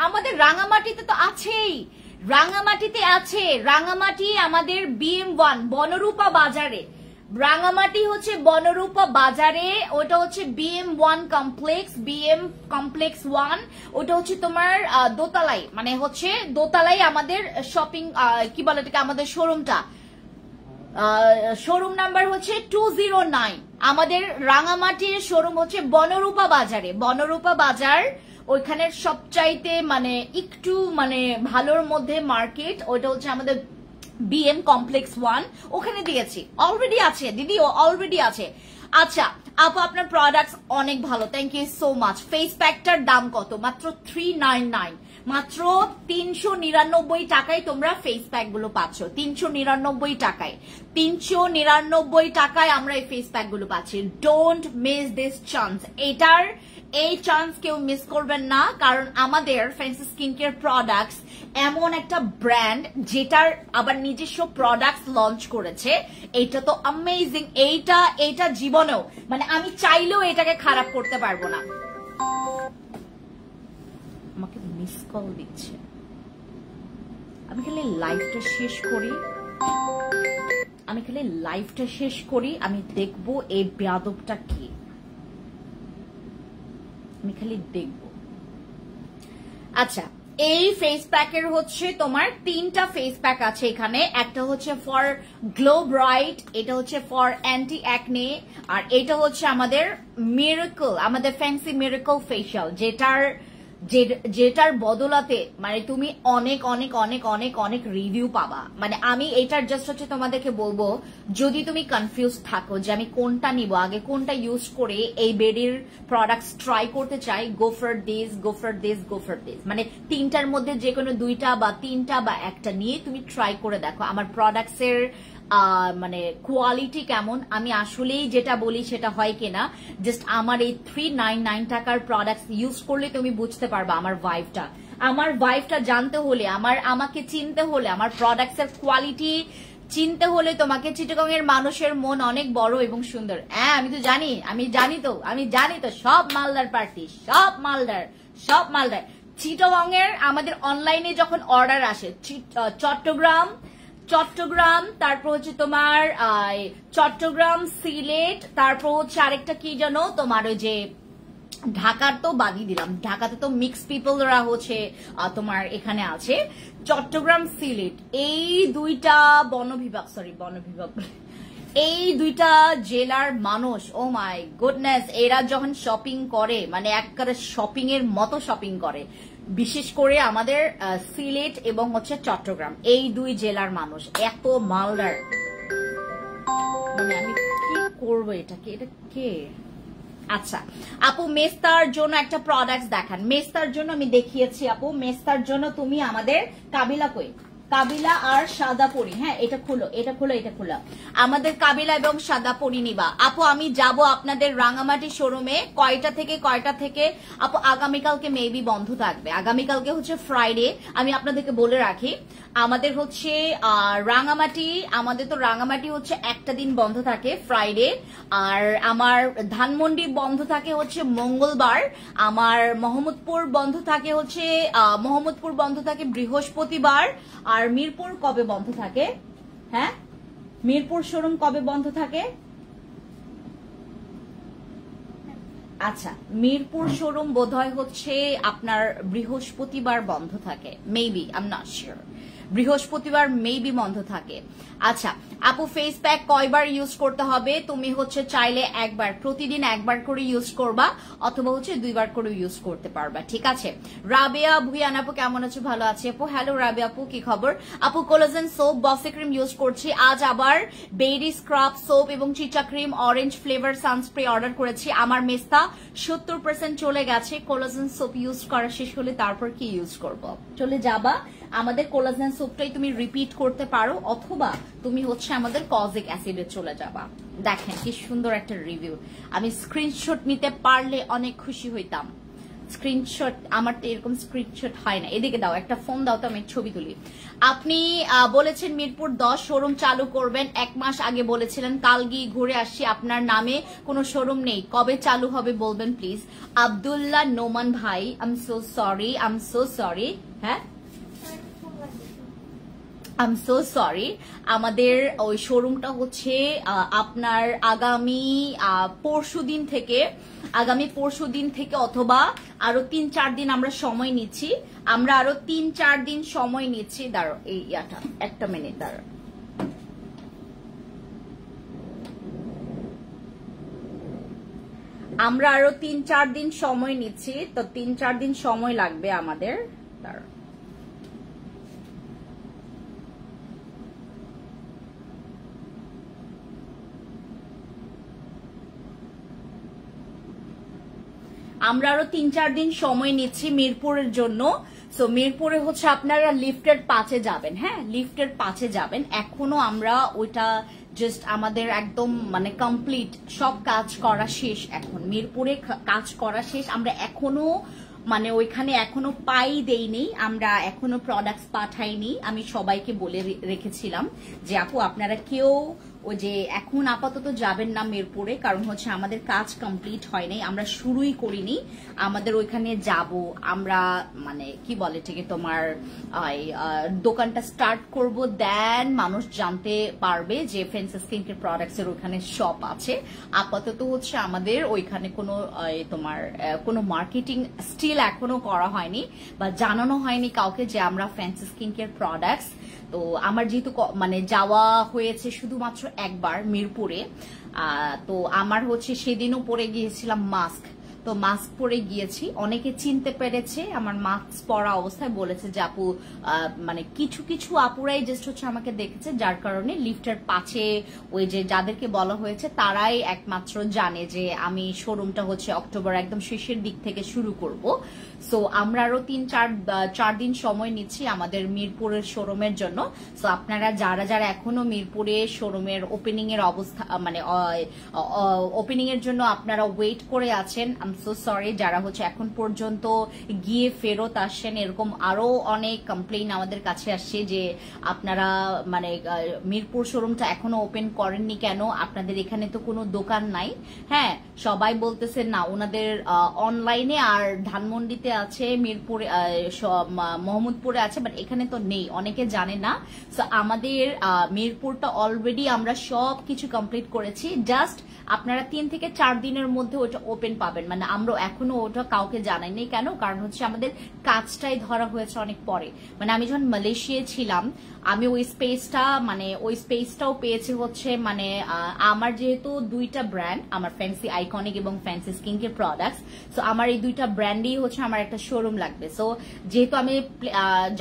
আমাদের রাঙামাটিতে তো আছেই, রাঙামাটিতে আছে। রাঙামাটি আমাদের BM1 বনরূপা বাজারে, রাঙামাটি হচ্ছে বনরূপা বাজারে, ওটা হচ্ছে BM1 কমপ্লেক্স, BM কমপ্লেক্স 1, ওটা হচ্ছে তোমার দোতলায়, মানে হচ্ছে দোতলায় আমাদের শপিং কি বলে এটাকে আমাদের শোরুমটা। শোরুম নাম্বার হচ্ছে 209। আমাদের রাঙামাটির শোরুম হচ্ছে বনরূপা বাজারে, বনরূপা বাজার ওইখানে সবচাইতে মানে একটু মানে ভালোর মধ্যে মার্কেট, ওইটা হচ্ছে আমাদের BM কমপ্লেক্স 1, ওখানে দিয়েছি। অলরেডি আছে দিদি, অলরেডি আছে। আচ্ছা আপু আপনার প্রোডাক্টস অনেক ভালো, thank you so much. Face প্যাকটার দাম কত? মাত্র 399, মাত্র 399 টাকায় তোমরা ফেস প্যাক গুলো পাচ্ছ। 399 টাকায়, 399 টাকায় আমরা এই ফেস প্যাক গুলো পাচ্ছি। Don't miss this chance. এই চান্স কেউ মিস করবেন না, কারণ আমাদের ফ্যান্সি স্কিন কেয়ার প্রোডাক্টস এমন একটা ব্র্যান্ড যেটার আবার নিজস্ব প্রোডাক্টস লঞ্চ করেছে। এইটা তো অ্যামেজিং। এইটা জীবনেও মানে আমি চাইলেও এটাকে খারাপ করতে পারবো না। আমাকে মিস কল দিচ্ছে, আমি খালি লাইভটা শেষ করি, আমি দেখবো এই বেয়াদবটা কি, আমি খালি দেখবো। আচ্ছা এই ফেস প্যাকের হচ্ছে তোমার 3টা ফেস প্যাক আছে এখানে। একটা হচ্ছে ফর গ্লো ব্রাইট, এটা হচ্ছে ফর অ্যান্টি অ্যাকনে, আর এটা হচ্ছে আমাদের মিরাকল, আমাদের ফ্যান্সি মিরাকল ফেশিয়াল, যেটার বদলাতে মানে তুমি অনেক অনেক অনেক অনেক অনেক রিভিউ পাবা। মানে আমি এটার জাস্ট হচ্ছে তোমাদেরকে বলবো, যদি তুমি কনফিউজ থাকো যে আমি কোনটা নিব, আগে কোনটা ইউজ করে এই বেডির প্রোডাক্টস ট্রাই করতে চাই, go for this, go for this, go for this. মানে 3টার মধ্যে যে কোনো 2টা বা 3টা বা একটা নিয়ে তুমি ট্রাই করে দেখো আমার প্রোডাক্টস এর মানে কোয়ালিটি কেমন। আমি আসলেই যেটা বলি সেটা হয় কিনা, জাস্ট আমার এই 399 টাকার প্রোডাক্টস ইউজ করলে তুমি বুঝতে পারবা আমার ভাইভটা জানতে হলে, আমাকে চিনতে হলে, আমার প্রোডাক্টস এর কোয়ালিটি চিনতে হলে তোমাকে চিটাগং এর মানুষের মন অনেক বড় এবং সুন্দর। হ্যাঁ আমি জানি তো সব মালদার পার্টি, সব মালদার চিটাগং এর আমাদের অনলাইনে যখন অর্ডার আসে, চট্টগ্রাম, তারপর হচ্ছে তোমার চট্টগ্রাম, সিলেট, তারপর হচ্ছে আরেকটা কি জানো তোমার ওই যে ঢাকার তো বাদই দিলাম, ঢাকাতে তো মিক্স পিপলরা হচ্ছে তোমার এখানে আছে। চট্টগ্রাম, সিলেট এই 2টা বনবিভাগ এই দুইটা জেলার মানুষ, ও মাই গুডনেস, এরা যখন শপিং করে মানে একবারে শপিং এর মতো শপিং করে, বিশেষ করে আমাদের সিলেট এবং হচ্ছে চট্টগ্রাম, এই দুই জেলার মানুষ এত মালদার, মানে আমি কি করবো এটাকে, এটা কে? আচ্ছা আপু, মেস্তার জন্য একটা প্রোডাক্ট দেখান। মেস্তার জন্য আমি দেখিয়েছি আপু, মেস্তার জন্য তুমি আমাদের কাবিলা কই, কাবিলা আর সাদা পরি, হ্যাঁ এটা খুলো, এটা খুলো, এটা খুলো, আমাদের কাবিলা এবং সাদা পরি নিবা। আপু আমি যাব আপনাদের রাঙামাটি শোরুমে, কয়টা থেকে আপু? আগামীকালকে মেবি বন্ধ থাকবে, আগামীকালকে হচ্ছে ফ্রাইডে। আমি আপনাদেরকে বলে রাখি, আমাদের হচ্ছে রাঙামাটি, আমাদের তো রাঙামাটি হচ্ছে একটা দিন বন্ধ থাকে ফ্রাইডে, আর আমার ধানমন্ডি বন্ধ থাকে হচ্ছে মঙ্গলবার, আমার মোহাম্মদপুর বন্ধ থাকে হচ্ছে বৃহস্পতিবার, আর মিরপুর কবে বন্ধ থাকে? হ্যাঁ মিরপুর শোরুম কবে বন্ধ থাকে? আচ্ছা মিরপুর শোরুম বোধহয় হচ্ছে আপনার বৃহস্পতিবার বন্ধ থাকে, maybe, I am not sure, বৃহস্পতিবার মেবি বন্ধ থাকে। আচ্ছা আপু, ফেস প্যাক কয়বার ইউজ করতে হবে? তুমি হচ্ছে চাইলে একবার, প্রতিদিন একবার করে ইউজ করবা, অথবা হচ্ছে 2 বার করে ইউজ করতে পারবা, ঠিক আছে? রাবেয়া ভুইয়ান আপু কেমন আছো? ভালো আছি আপু। হ্যালো রাবেয়া আপু, কি খবর? আপু কোলাজেন সোপ, বসে ক্রিম ইউজ করছি, আজ আবার বেরি স্ক্রাব সোপ এবং চিচা ক্রিম অরেঞ্জ ফ্লেভার সানস্প্রে অর্ডার করেছি। আমার মেস্তা 70% চলে গেছে, কোলাজেন সোপ ইউজ করা শেষ হলে তারপর কি ইউজ করব? চলে যাবা আমাদের কোলাজেন সোপটাই তুমি রিপিট করতে পারো, অথবা তুমি হচ্ছে আমাদের কজিক অ্যাসিডে চলে যাবা। দেখেন কি সুন্দর একটা রিভিউ, আমি স্ক্রিনশট নিতে পারলে অনেক খুশি হইতাম। স্ক্রিনশট, আমার তো এরকম স্ক্রিনশট হয় না। এদিকে দাও, একটা ফোন দাও তো আমি ছবি তুলি। আপনি বলেছেন মিরপুর 10 শোরুম চালু করবেন, 1 মাস আগে বলেছিলেন, কাল গিয়ে ঘুরে আসছি, আপনার নামে কোনো শোরুম নেই, কবে চালু হবে বলবেন প্লিজ। আব্দুল্লাহ নোমান ভাই, আই এম সো সরি, হ্যাঁ আই এম সো সরি। আমাদের ওই শোরুমটা হচ্ছে আপনার আগামী পরশুদিন থেকে অথবা আরো 3-4 দিন আমরা সময় নিচ্ছি, আরো 3-4 দিন সময় নিচ্ছি। দাঁড়ো এই ইয়াটা, একটা মিনিট দাঁড়ো, আমরা আরো 3-4 দিন সময় নিচ্ছি, তো 3-4 দিন সময় লাগবে আমাদের। দাঁড়ো, আমরা আরো 3-4 দিন সময় নিচ্ছি মিরপুরের জন্য। সো মিরপুরে হচ্ছে আপনারা লিফটের 5-এ যাবেন, হ্যাঁ লিফটের 5-এ যাবেন। এখনো আমরা ওইটা জাস্ট আমাদের একদম মানে কমপ্লিট সব কাজ করা শেষ, এখন মিরপুরে কাজ করা শেষ। আমরা এখনো মানে ওইখানে এখনো পাই দেইনি, আমরা এখনো প্রোডাক্টস পাঠাইনি। আমি সবাইকে বলে রেখেছিলাম যে আপু আপনারা কেউ ওই যে এখন আপাতত যাবেন না মিরপুরে, কারণ হচ্ছে আমাদের কাজ কমপ্লিট হয় নাই, আমরা শুরুই করিনি। আমাদের ওইখানে যাব আমরা, মানে কি বলে ঠিক তোমার দোকানটা স্টার্ট করব, দেন মানুষ জানতে পারবে যে ফ্রেন্সেস স্কিনকেয়ার প্রোডাক্টস এর ওইখানে শপ আছে। আপাতত হচ্ছে আমাদের ওইখানে কোনো তোমার কোনো মার্কেটিং স্টিল এখনো করা হয়নি বা জানানো হয়নি কাউকে যে আমরা ফ্রেন্সেস স্কিনকেয়ার প্রোডাক্টস। তো আমার যেহেতু মানে যাওয়া হয়েছে শুধুমাত্র একবার মিরপুরে, তো আমার হচ্ছে সেদিনও পরে গিয়েছিলাম মাস্ক, তো মাস্ক পরে গিয়েছি, অনেকে চিনতে পেরেছে আমার মাস্ক পরা অবস্থায়, বলেছে যে আপু মানে কিছু আপুরাই জাস্ট হচ্ছে আমাকে দেখেছে, যার কারণে লিফটের 5-এ ওই যে যাদেরকে বলা হয়েছে তারাই একমাত্র জানে যে আমি শোরুমটা হচ্ছে অক্টোবর একদম শেষের দিক থেকে শুরু করব। সো আমরা আরো 3-4 দিন সময় নিচ্ছি আমাদের মিরপুরের শোরুমের জন্য। সো আপনারা যারা এখনো মিরপুরে শোরুমের ওপেনিং এর অবস্থা মানে ওপেনিং এর জন্য আপনারা ওয়েট করে আছেন, আই এম সো সরি। যারা হচ্ছে এখন পর্যন্ত গিয়ে ফেরত আসছেন, এরকম আরো অনেক কমপ্লেইন আমাদের কাছে আসছে যে আপনারা মানে মিরপুর শোরুমটা এখনো ওপেন করেননি কেন, আপনাদের এখানে তো কোনো দোকান নাই। হ্যাঁ সবাই বলতেছেন না, ওনাদের অনলাইনে আর ধানমন্ডিতে আছে, মিরপুরে মোহাম্মদপুরে আছে, বাট এখানে তো নেই, অনেকে জানে না। সো আমাদের মিরপুরটা অলরেডি আমরা সব কিছু কমপ্লিট করেছি, জাস্ট আপনারা 3 থেকে 4 দিনের মধ্যে ওটা ওপেন পাবেন, মানে মানে আমরা এখনো ওটা কাউকে জানাইনি। কেন? কারণ হচ্ছে আমাদের কাজটাই ধরা হয়েছে অনেক পরে। মানে আমি যখন মালয়েশিয়ায় ছিলাম আমি ওই স্পেসটাও পেয়েছি হচ্ছে মানে আমার যেহেতু দুইটা ব্র্যান্ড, আমার ফ্যান্সি আইকনিক এবং fancy skin care products, so আমার এই দুইটা ব্র্যান্ডই হচ্ছে আমার একটা শোরুম লাগবে। সো যেহেতু আমি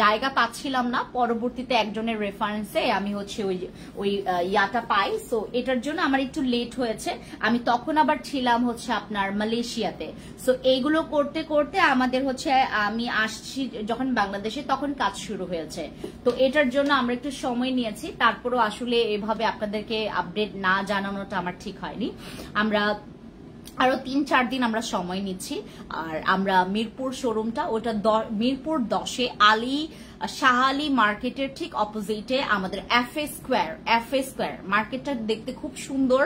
জায়গা পাচ্ছিলাম না, পরবর্তীতে একজনের রেফারেন্সে আমি হচ্ছে ওই ইয়াটা পাই। সো এটার জন্য আমার একটু লেট হয়েছে। আমি তখন আবার ছিলাম হচ্ছে আপনার মালয়েশিয়াতে। সো এইগুলো করতে করতে আমাদের হচ্ছে আমি আসছি যখন বাংলাদেশে তখন কাজ শুরু হয়েছে। তো এটার জন্য আমরা একটু সময় নিয়েছি। তারপরও আসলে এভাবে আপনাদেরকে আপডেট না জানানোটা আমার ঠিক হয়নি। আমরা আরো ৩-৪ দিন আমরা সময় নিচ্ছি। আর আমরা মিরপুর শোরুমটা ওটা মিরপুর 10-এ শাহ আলী মার্কেটের ঠিক অপোজিটে আমাদের এফএ স্কোয়ার মার্কেটটা দেখতে খুব সুন্দর।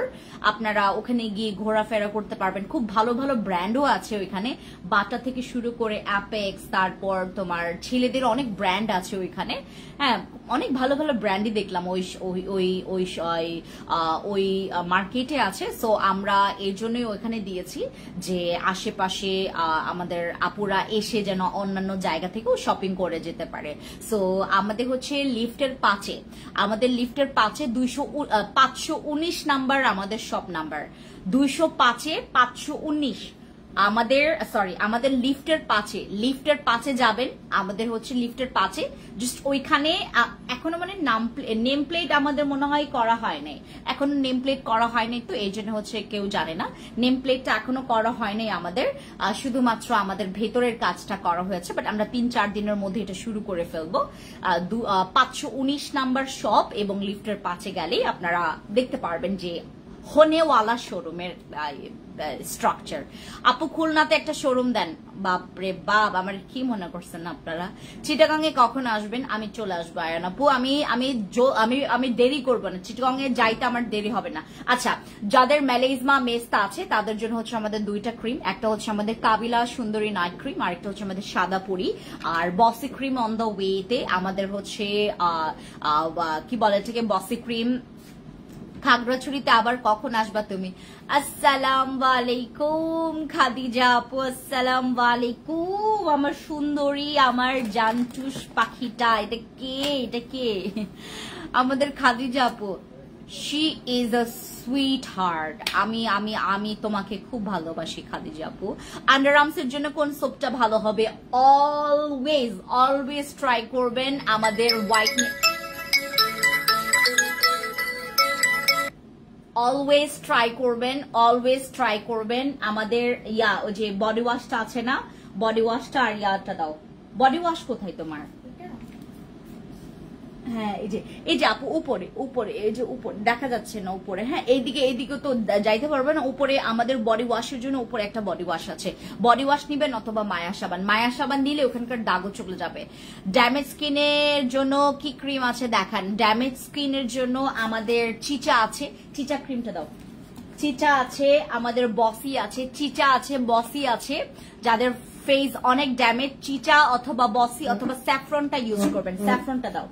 আপনারা ওখানে গিয়ে ঘোরাফেরা করতে পারবেন। খুব ভালো ভালো ব্র্যান্ডও আছে ওইখানে, বাটা থেকে শুরু করে অ্যাপেক্স, তারপর তোমার ছেলেদের অনেক ব্র্যান্ড আছে ওইখানে। হ্যাঁ, অনেক ভালো ভালো ব্র্যান্ডই দেখলাম ওই মার্কেটে আছে। সো আমরা এর জন্যই ওইখানে দিয়েছি যে আশেপাশে আমাদের আপুরা এসে যেন অন্যান্য জায়গা থেকেও শপিং করে যেতে পারে। সো আমাদের হচ্ছে লিফটের 5-এ 519 নাম্বার আমাদের শপ নাম্বার, 205-এ 519 আমাদের লিফটের 5-এ যাবেন। আমাদের হচ্ছে লিফটের 5-এ জাস্ট ওইখানে এখনো মানে নেম প্লেট আমাদের মনে হয় করা হয় নাই, এখনো নেম প্লেট করা হয় নাই। তো এই জন্য হচ্ছে কেউ জানে না, নেম প্লেটটা এখনো করা হয় নাই আমাদের, শুধুমাত্র আমাদের ভেতরের কাজটা করা হয়েছে। বাট আমরা ৩-৪ দিনের মধ্যে এটা শুরু করে ফেলবো। 519 নাম্বার শপ এবং লিফটের 5-এ গেলেই আপনারা দেখতে পারবেন যে হোনেওয়ালা শোরুমের স্ট্রাকচার। আপু খুলনাতে একটা শোরুম দেন। বাপরে বাপ, আমার কি মনে করছেন আপনারা? চিটাগাং এ কখন আসবেন? আমি চলে আসবো আয়ান আপু। আমি দেরি করবো না, চিটাগাং এ যাইতে আমার দেরি হবে না। আচ্ছা, যাদের মেলেজমা মেস্তা আছে তাদের জন্য হচ্ছে আমাদের দুইটা ক্রিম, একটা হচ্ছে আমাদের কাবিলা সুন্দরী নাইট ক্রিম, আরেকটা হচ্ছে আমাদের সাদা পুরি। আর বসি ক্রিম অন দ্য ওয়েতে আমাদের হচ্ছে কি বলে এটাকে, বসি ক্রিম খাগড়াছড়িতে। আবার কখন আসবা তুমি? আসসালামু আলাইকুম খাদিজা আপু, আসসালামু আলাইকুম আমার সুন্দরী, আমার জানটুস পাখিটা। এটা কে? আমাদের খাদিজা আপু। She is a sweet heart. আমি তোমাকে খুব ভালোবাসি খাদিজা আপু। আন্ডারআর্মসের জন্য কোন সোপটা ভালো হবে? অলওয়েজ ট্রাই করবেন আমাদের অলওয়েজ ট্রাই করবেন আমাদের ওই যে বডি ওয়াশটা আছে না, বডি ওয়াশটা আর ইয়াটা দাও। বডি ওয়াশ কোথায় তোমার? হ্যাঁ, এই যে আপু উপরে এই যে উপরে দেখা যাচ্ছে না উপরে। হ্যাঁ, এইদিকে তো যাইতে পারবে না। উপরে আমাদের বডি ওয়াশের জন্য উপরে একটা বডি ওয়াশ আছে, বডি ওয়াশ নিবেন অথবা মায়া সাবান নিলে ওখানকার দাগও চলে যাবে। ড্যামেজ স্কিনের জন্য কি ক্রিম আছে দেখান? ড্যামেজ স্কিনের জন্য আমাদের চিচা আছে, চিচা ক্রিমটা দাও। চিচা আছে, আমাদের বসি আছে, চিচা আছে, বসি আছে। যাদের ফেস অনেক ড্যামেজ, চিচা অথবা বসি অথবা স্যাফরনটা ইউজ করবেন। স্যাফরনটা দাও,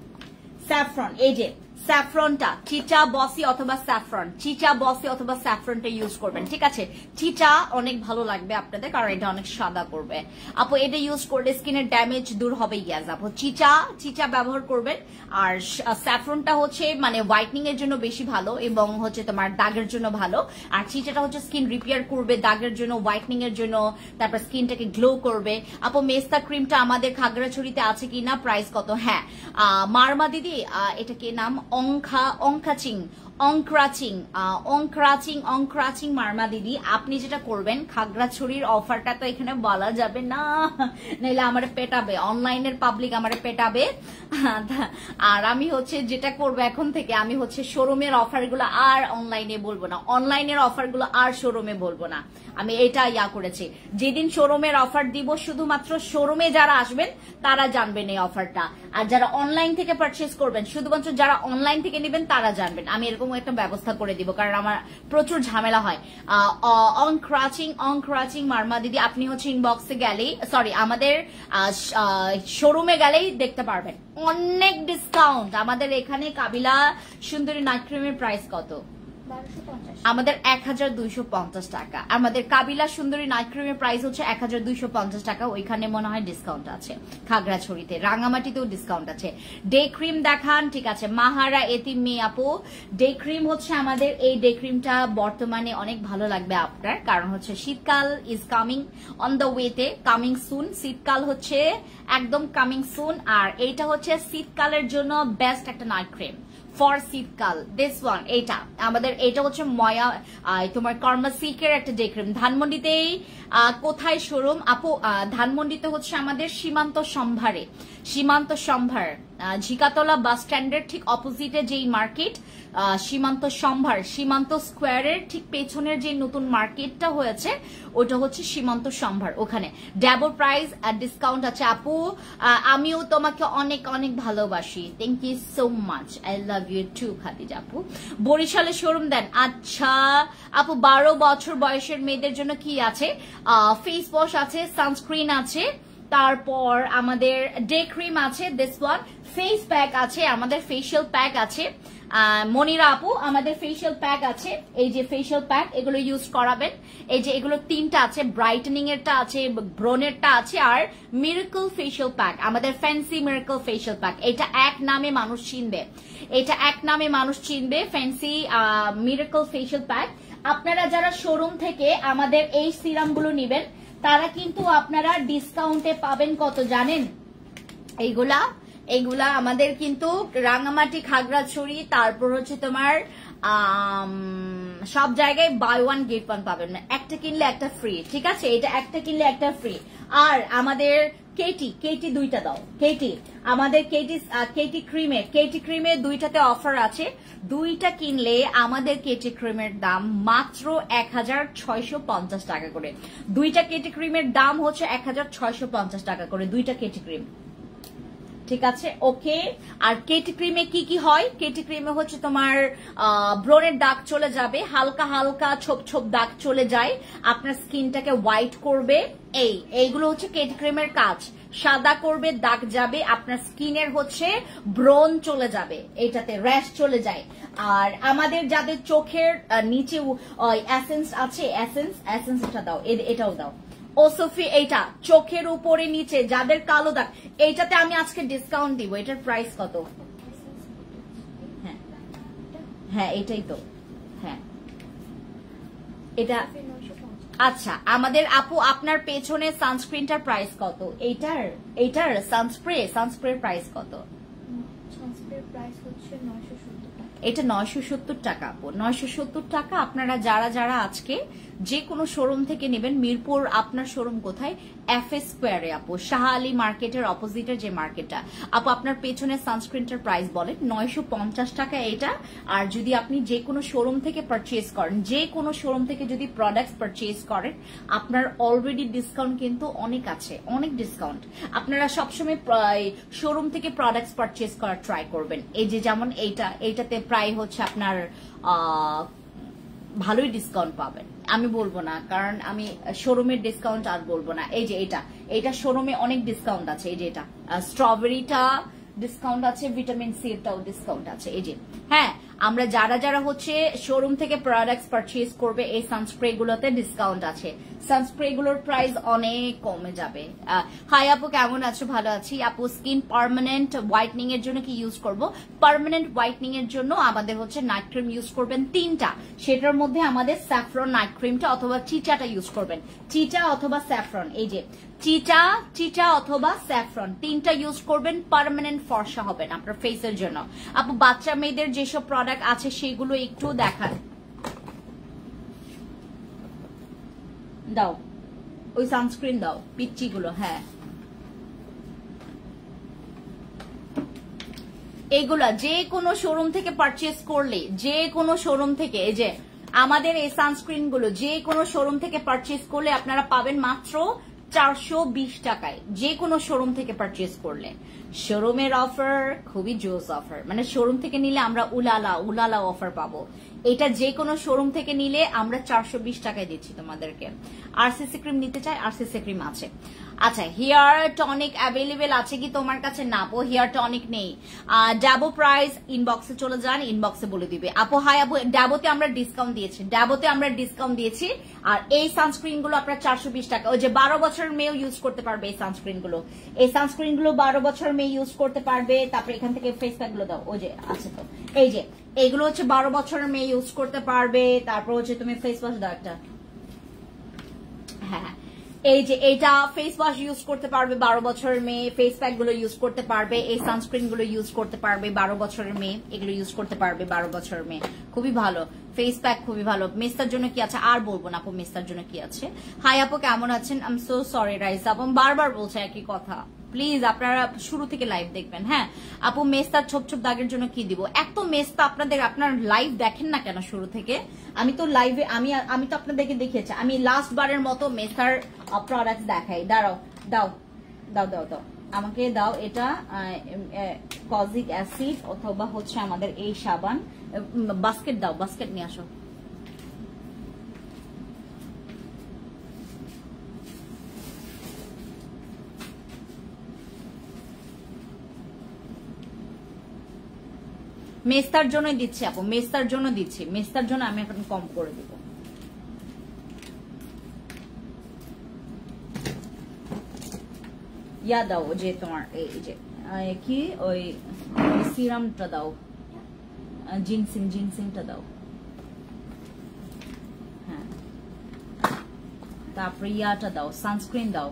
স্যাফরন, এই যে স্যাফরনটা, চিচা বসি অথবা স্যাফরনটা ইউজ করবেন। ঠিক আছে, চিচা অনেক ভালো লাগবে আপনাদের, কারণ এটা অনেক সাদা করবে। আপু এটা ইউজ করলে স্কিনের ড্যামেজ দূর হবে। ইয়াস আপু, চিচা ব্যবহার করবেন। আর স্যাফরনটা হচ্ছে মানে হোয়াইটনিং এর জন্য বেশি ভালো এবং হচ্ছে তোমার দাগের জন্য ভালো। আর চিচাটা হচ্ছে স্কিন রিপেয়ার করবে, দাগের জন্য, হোয়াইটনিং এর জন্য, তারপর স্কিনটাকে গ্লো করবে। আপু মেস্তা ক্রিমটা আমাদের খাগড়াছড়িতে আছে কিনা? প্রাইস কত? হ্যাঁ মারমা দিদি, এটা কি নাম? অংক্রাচিং মারমা দিদি, আপনি যেটা করবেন, খাগড়াছড়ির অফারটা তো এখানে বলা যাবে না, নাইলে আমার পেটাবে, অনলাইনের পাবলিক আমার পেটাবে। আর আমি হচ্ছে যেটা করবো এখন থেকে, আমি হচ্ছে শোরুমের অফারগুলো আর অনলাইনে বলবো না, অনলাইনের অফারগুলো আর শোরুমে বলবো না। আমি এটা করেছি, যেদিন শোরুমের অফার দিব শুধুমাত্র শোরুমে যারা আসবেন তারা জানবেন এই অফারটা, আর যারা অনলাইন থেকে পারচেস করবেন শুধুমাত্র যারা অনলাইন থেকে নেবেন তারা জানবেন। আমি এরকম একটা ব্যবস্থা করে দিব, কারণ আমার প্রচুর ঝামেলা হয়। অংক্রাচিং মারমা দিদি, আপনি হচ্ছে ইনবক্সে গেলেই, সরি আমাদের শোরুমে গেলেই দেখতে পারবেন অনেক ডিসকাউন্ট। আমাদের এখানে কাবিলা সুন্দরী নাইট ক্রিমের প্রাইস কত? 1250। আমাদের 1250 টাকা। আমাদের কাবিলা সুন্দরী নাইট ক্রিমের প্রাইস হচ্ছে 1250 টাকা। ওইখানে মনে হয় ডিসকাউন্ট আছে। খাগড়াছড়িতে, রাঙামাটিতেও ডিসকাউন্ট আছে। ডে ক্রিম দেখান, ঠিক আছে। মাহারা এতিম মেয়ে আপু, ডে ক্রিম হচ্ছে আমাদের এই ডে ক্রিমটা বর্তমানে অনেক ভালো লাগবে আপনার, কারণ হচ্ছে শীতকাল ইজ কামিং অন দ্য ওয়েতে, কামিং সুন। শীতকাল হচ্ছে একদম কামিং সুন, আর এইটা হচ্ছে শীতকালের জন্য বেস্ট একটা নাইট ক্রিম ফর শীতকাল। দিস ওয়ান, এইটা আমাদের, এটা হচ্ছে ময়া তোমার কর্মা সিল্কের একটা ডে ক্রিম। ধানমন্ডিতেই কোথায় শোরুম আপু? ধানমন্ডিতে হচ্ছে আমাদের সীমান্ত সম্ভারে, সীমান্ত সম্ভার, ঝিকাতলা বাস স্ট্যান্ডের ঠিক অপোজিটে যেই মার্কেট, সীমান্ত সম্ভার, সীমান্ত স্কোয়ারের ঠিক পেছনের যে নতুন মার্কেটটা হয়েছে ওটা হচ্ছে সীমান্ত সম্ভার। ওখানে ড্যাবো প্রাইস ডিসকাউন্ট আছে আপু। আমিও তোমাকে অনেক অনেক ভালোবাসি। Thank you so much, I love you too Khadija আপু। বরিশালে শোরুম দেন? আচ্ছা আপু, 12 বছর বয়সের মেয়েদের জন্য কি আছে? ফেস ওয়াশ আছে, সানস্ক্রিন আছে, তারপর আমাদের ডে ক্রিম আছে, দিস ওয়ান, ফেস প্যাক আছে, আমাদের ফেশিয়াল প্যাক আছে। মনিরা আপু, আমাদের ফেশিয়াল প্যাক আছে, এই যে ফেশিয়াল প্যাক, এগুলো ইউজ করাবেন। এই যে এগুলো 3টা আছে, ব্রাইটেনিং এরটা আছে, ব্রোনেরটা আছে, আর মিরাকল ফেশিয়াল প্যাক, আমাদের ফ্যান্সি মিরাকল ফেশিয়াল প্যাক। এটা এক নামে মানুষ চিনবে, এটা এক নামে মানুষ চিনবে, ফ্যান্সি মিরাকল ফেশিয়াল প্যাক। আপনারা যারা শোরুম থেকে আমাদের এই সিরামগুলো নেবেন তারা কিন্তু আপনারা ডিসকাউন্টে পাবেন কত জানেন? এইগুলা আমাদের কিন্তু রাঙামাটি, খাগড়াছড়ি, তারপর হচ্ছে তোমার সব জায়গায় বাই ওয়ান গেট ওয়ান পাবেন, একটা কিনলে একটা ফ্রি, ঠিক আছে? এটা একটা কিনলে একটা ফ্রি। আর আমাদের কেটি 2টা দাও, কেটি, আমাদের কেটি ক্রিমে 2টাতে অফার আছে। 2টা কিনলে আমাদের কেটি ক্রিমের দাম মাত্র 1650 টাকা করে। 2টা কেটি ক্রিমের দাম হচ্ছে 1650 টাকা করে, 2টা কেটি ক্রিম, ঠিক আছে? ওকে। আর কেটি ক্রিমে কি কি হয়? কেটি ক্রিমে হচ্ছে তোমার ব্রণের দাগ চলে যাবে, হালকা হালকা ছোপ ছোপ দাগ চলে যায়, আপনার স্কিনটাকে হোয়াইট করবে। এইগুলো হচ্ছে কেটি ক্রিমের কাজ, সাদা করবে, দাগ যাবে, আপনার স্কিনের হচ্ছে ব্রণ চলে যাবে, এটাতে র্যাশ চলে যায়। আর আমাদের যাদের চোখের নিচে এসেন্স আছে, এসেন্স এটা দাও, এটাও দাও। ওসফি, এইটা চোখের উপরে নিচে যাদের কালো দাগ, এইটাতে আমি আজকে ডিসকাউন্ট দিব। এটার প্রাইস কত? হ্যাঁ এটাই তো, হ্যাঁ এটা। আচ্ছা আমাদের আপু, আপনার পেছনে সানস্ক্রিনটার প্রাইস কত? এইটার সানস্প্রের প্রাইস কত? সানস্ক্রিনের প্রাইস হচ্ছে 970 টাকা। এটা 970 টাকা আপু, 970 টাকা। আপনারা যারা আজকে যে কোনো শোরুম থেকে নেবেন, মিরপুর আপনার শোরুম কোথায়? এফএস স্কোয়ারে আপু, শাহ আলী মার্কেটের অপোজিটের যে মার্কেটটা। আপু আপনার পেছনে সানস্ক্রিনটার প্রাইস বলেন? 950 টাকা এটা। আর যদি আপনি যে কোনো শোরুম থেকে পারচেজ করেন, যে কোনো শোরুম থেকে যদি প্রোডাক্টস পারচেজ করেন, আপনার অলরেডি ডিসকাউন্ট কিন্তু অনেক আছে, অনেক ডিসকাউন্ট। আপনারা সবসময় শোরুম থেকে প্রোডাক্টস পারচেজ করার ট্রাই করবেন। এই যে যেমন এইটাতে প্রায় হচ্ছে আপনার ভালোই ডিসকাউন্ট পাবেন। আমি বলবো না, কারণ আমি শোরুমের ডিসকাউন্ট আর বলবো না। এই যে এটা শোরুমে অনেক ডিসকাউন্ট আছে। এই যে এটা স্ট্রবেরিটা ডিসকাউন্ট আছে, ভিটামিন সি এরটাও ডিসকাউন্ট আছে। এই যে হ্যাঁ, আমরা যারা হচ্ছে শোরুম থেকে প্রোডাক্টস পারচেজ করবে, এই সানস্প্রে গুলোতে ডিসকাউন্ট আছে। সানস্প্রে গুলোর প্রাইস অনেক কমে যাবে। হাই আপু, কেমন আছো? ভালো আছি আপু। স্কিন পার্মানেন্ট হোয়াইটনিং এর জন্য কি ইউজ করব? পার্মানেন্ট হোয়াইটনিং এর জন্য আমাদের হচ্ছে নাইট ক্রিম ইউজ করবেন 3টা। সেটার মধ্যে আমাদের স্যাফরন নাইট ক্রিমটা অথবা চিচাটা ইউজ করবেন, চিচা অথবা স্যাফরন। এই যে চিচা অথবা স্যাফরন 3টা ইউজ করবেন, পার্মানেন্ট ফর্সা হবেন আপনার ফেসের জন্য। আপু বাচ্চা মেয়েদের যেসব প্রোডাক্ট আছে সেগুলো একটু দেখান। দাও ওই সানস্ক্রিন দাও, পিচ্চিগুলো। হ্যাঁ এইগুলা যে কোনো শোরুম থেকে পারচেজ করলে, যে কোনো শোরুম থেকে, এই যে আমাদের এই সানস্ক্রিন গুলো যে কোনো শোরুম থেকে পারচেজ করলে আপনারা পাবেন মাত্র 420 টাকায়, যে কোনো শোরুম থেকে পারচেজ করলে। শোরুমের অফার খুবই জোস অফার, মানে শোরুম থেকে নিলে আমরা উলালা অফার পাবো। এটা যে কোনো শোরুম থেকে নিলে আমরা 420 টাকায় দিচ্ছি তোমাদেরকে। আরসিসি ক্রিম নিতে চাই, আরসিসি ক্রিম আছে। আচ্ছা, হেয়ার টনিক অ্যাভেলেবেল আছে কি তোমার কাছে? না আপু, হেয়ার টনিক নেই। ড্যাবো প্রাইস ইনবক্সে চলে যান, ইনবক্সে বলে দিবে। আপু হাই আপু, ড্যাবোতে আমরা ডিসকাউন্ট দিয়েছি। আর এই সানস্ক্রিন গুলো আপনার 420 টাকা। ওই যে 12 বছরের মেয়েও ইউজ করতে পারবে এই সানস্ক্রিন গুলো। 12 বছরের মেয়ে ইউজ করতে পারবে। তারপরে এখান থেকে ফেস প্যাক গুলো দাও, ওই যে আছে তো, এই যে এইগুলো হচ্ছে 12 বছরের মেয়ে ইউজ করতে পারবে। তারপর হচ্ছে তুমি ফেস ওয়াশ দাও একটা, হ্যাঁ এই যে এটা ফেস ওয়াশ ইউজ করতে পারবে 12 বছরের মেয়ে, ফেস প্যাক গুলো ইউজ করতে পারবে, এই সানস্ক্রিন গুলো ইউজ করতে পারবে 12 বছরের মেয়ে, এগুলো ইউজ করতে পারবে 12 বছরের মেয়ে। খুবই ভালো ফেস প্যাক, খুবই ভালো। মেস্তার জন্য কি আছে আর বলবো না আপু, মেস্তার জন্য কি আছে। হাই আপু কেমন আছেন? I am so sorry rice আপু, বারবার বলছে একই কথা। প্লিজ আপনারা শুরু থেকে লাইভ দেখবেন। হ্যাঁ আপু, মেস্তার ছোপ ছোপ দাগের জন্য কি দিব? এত মেস্তা আপনার লাইভ দেখেন না কেন শুরু থেকে? আমি তো লাইভে আমি তো আপনাদেরকে দেখিয়েছি। আমি লাস্ট বারের মতো মেস্তার প্রোডাক্ট দেখাই। দাঁড়াও, দাও দাও দাও দাও আমাকে দাও। এটা কজিক অ্যাসিড অথবা হচ্ছে আমাদের এই সাবান। বাস্কেট দাও, বাস্কেট নিয়ে আসো। মেস্তার জন্য দিচ্ছি আপু, মেস্তার জন্য দিচ্ছি, মেস্তার জন্য আমি এখন কম করে দিব। ইয়া দাও যে তোমার এই যে কি ওই সিরামটা দাও, জিনসিংটা দাও। হ্যাঁ তারপরে ইয়াটা দাও, সানস্ক্রিন দাও,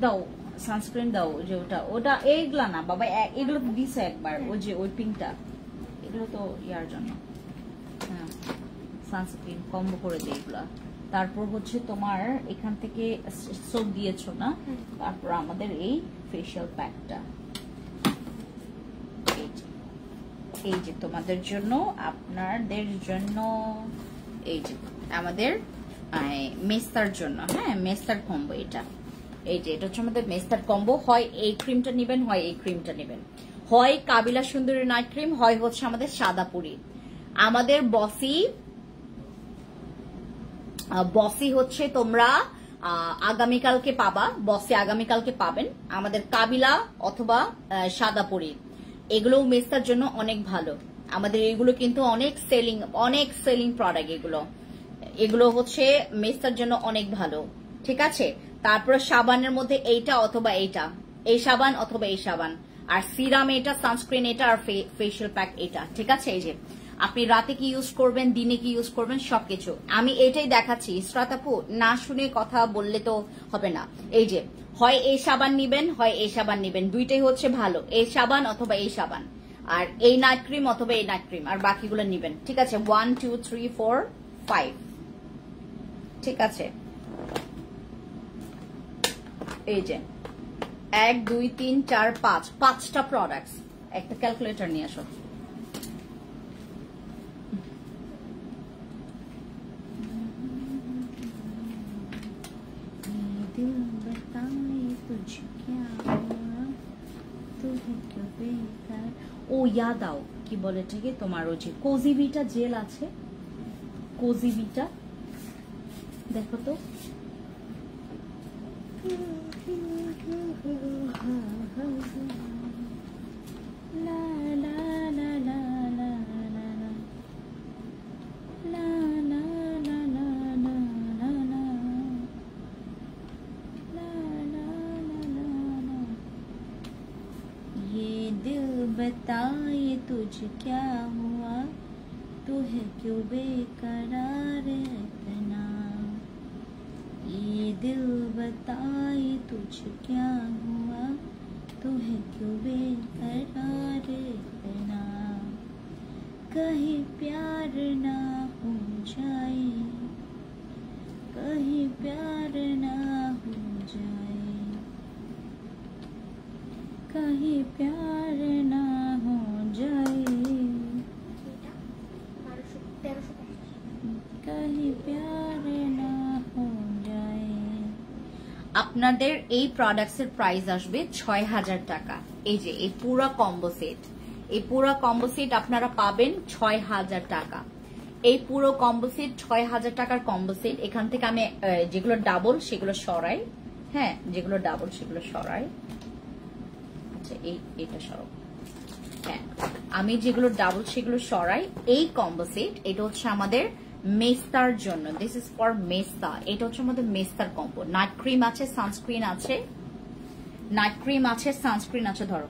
দাও সানস্ক্রিন দাও। যে ওটা এইগুলা না বাবা, এগুলো তো দিছে একবার, ওই যে ওই পিঙ্কটা, এগুলো তো ইয়ার জন্য। হ্যাঁ সানস্ক্রিন কম্বো করে দিই এগুলা। তারপর হচ্ছে তোমার এখান থেকে সোপ দিয়েছো না, তারপর আমাদের এই ফেশিয়াল প্যাকটা, এই যে তোমাদের জন্য, আপনাদের জন্য, এই যে আমাদের মেস্তার জন্য। হ্যাঁ মেস্তার কম্বো এটা, এই যে এটা হচ্ছে আমাদের মেস্তার কম্বো। হয় এই ক্রিমটা নেবেন, হয় এই ক্রিমটা নেবেন, হয় কাবিলা সুন্দরী নাইট ক্রিম, হয় হচ্ছে আমাদের সাদা পুরি। আমাদের বসি হচ্ছে তোমরা আগামীকালকে পাবা, বসে আগামীকালকে পাবেন। আমাদের কাবিলা অথবা সাদা পুরি, এগুলো মেস্তার জন্য অনেক ভালো। আমাদের এগুলো কিন্তু অনেক সেলিং প্রোডাক্ট। এগুলো হচ্ছে মেস্তার জন্য অনেক ভালো, ঠিক আছে। তারপরে সাবানের মধ্যে এইটা অথবা এইটা, এই সাবান অথবা এই সাবান, আর সিরাম এটা, সানস্ক্রিন এটা, আর ফেশিয়াল প্যাক এটা, ঠিক আছে। এই যে আপনি রাতে কি ইউজ করবেন, দিনে কি ইউজ করবেন, সবকিছু আমি এটাই দেখাচ্ছি। ইসরাত আপু না শুনে কথা বললে তো হবে না। এই যে হয় এই সাবান নিবেন, হয় এই সাবান নিবেন, দুইটাই হচ্ছে ভালো, এই সাবান অথবা এই সাবান, আর এই নাইট ক্রিম অথবা এই নাইট ক্রিম, আর বাকিগুলো নিবেন, ঠিক আছে। 1 2 3 4 5, ঠিক আছে। এই যে 1 2 3 4 5, 5টা প্রোডাক্টস। একটা ক্যালকুলেটর নিয়ে আসো। ও ইয়া দাও, কি বলে এটাকে, তোমার ওই যে কোজিভিটা জেল আছে, কোজিভিটা দেখো তো। লা লা লা লা লা লা লা লা লা লা লা লা লা লা লা লা ला। ये दिल बताए तुझ क्या हुआ, तू है क्यों बेकरार इतना। ये दिल बताए तुझ क्या हुआ, तू है क्यों बेकरार इतना। कहीं प्यार ना हो जाए, कहीं प्यार ना हो जाए, कहीं प्यार ना हो जाए, कहीं प्यार ना हो जाए। আপনাদের এই প্রোডাক্টস এর প্রাইস আসবে 6000 টাকা। এই যে এই পুরো কম্বো সেট, এই পুরো কম্বো সেট আপনারা পাবেন 6000 টাকা। এই পুরো কম্বো সেট 6000 টাকার কম্বো সেট। এখান থেকে আমি যেগুলো ডাবল সেগুলো সরাই, হ্যাঁ যেগুলো ডাবল সেগুলো সরাই, আচ্ছা এইটা সরাই, হ্যাঁ আমি যেগুলো ডাবল সেগুলো সরাই। এই কম্বো সেট এটা হচ্ছে আমাদের মেস্তার জন্য, দিস ইজ ফর মেস্তা। এটা হচ্ছে আমাদের মেস্তার কম্বো। নাইট ক্রিম আছে, সানস্ক্রিন আছে, নাইট ক্রিম আছে, সানস্ক্রিন আছে, ধরো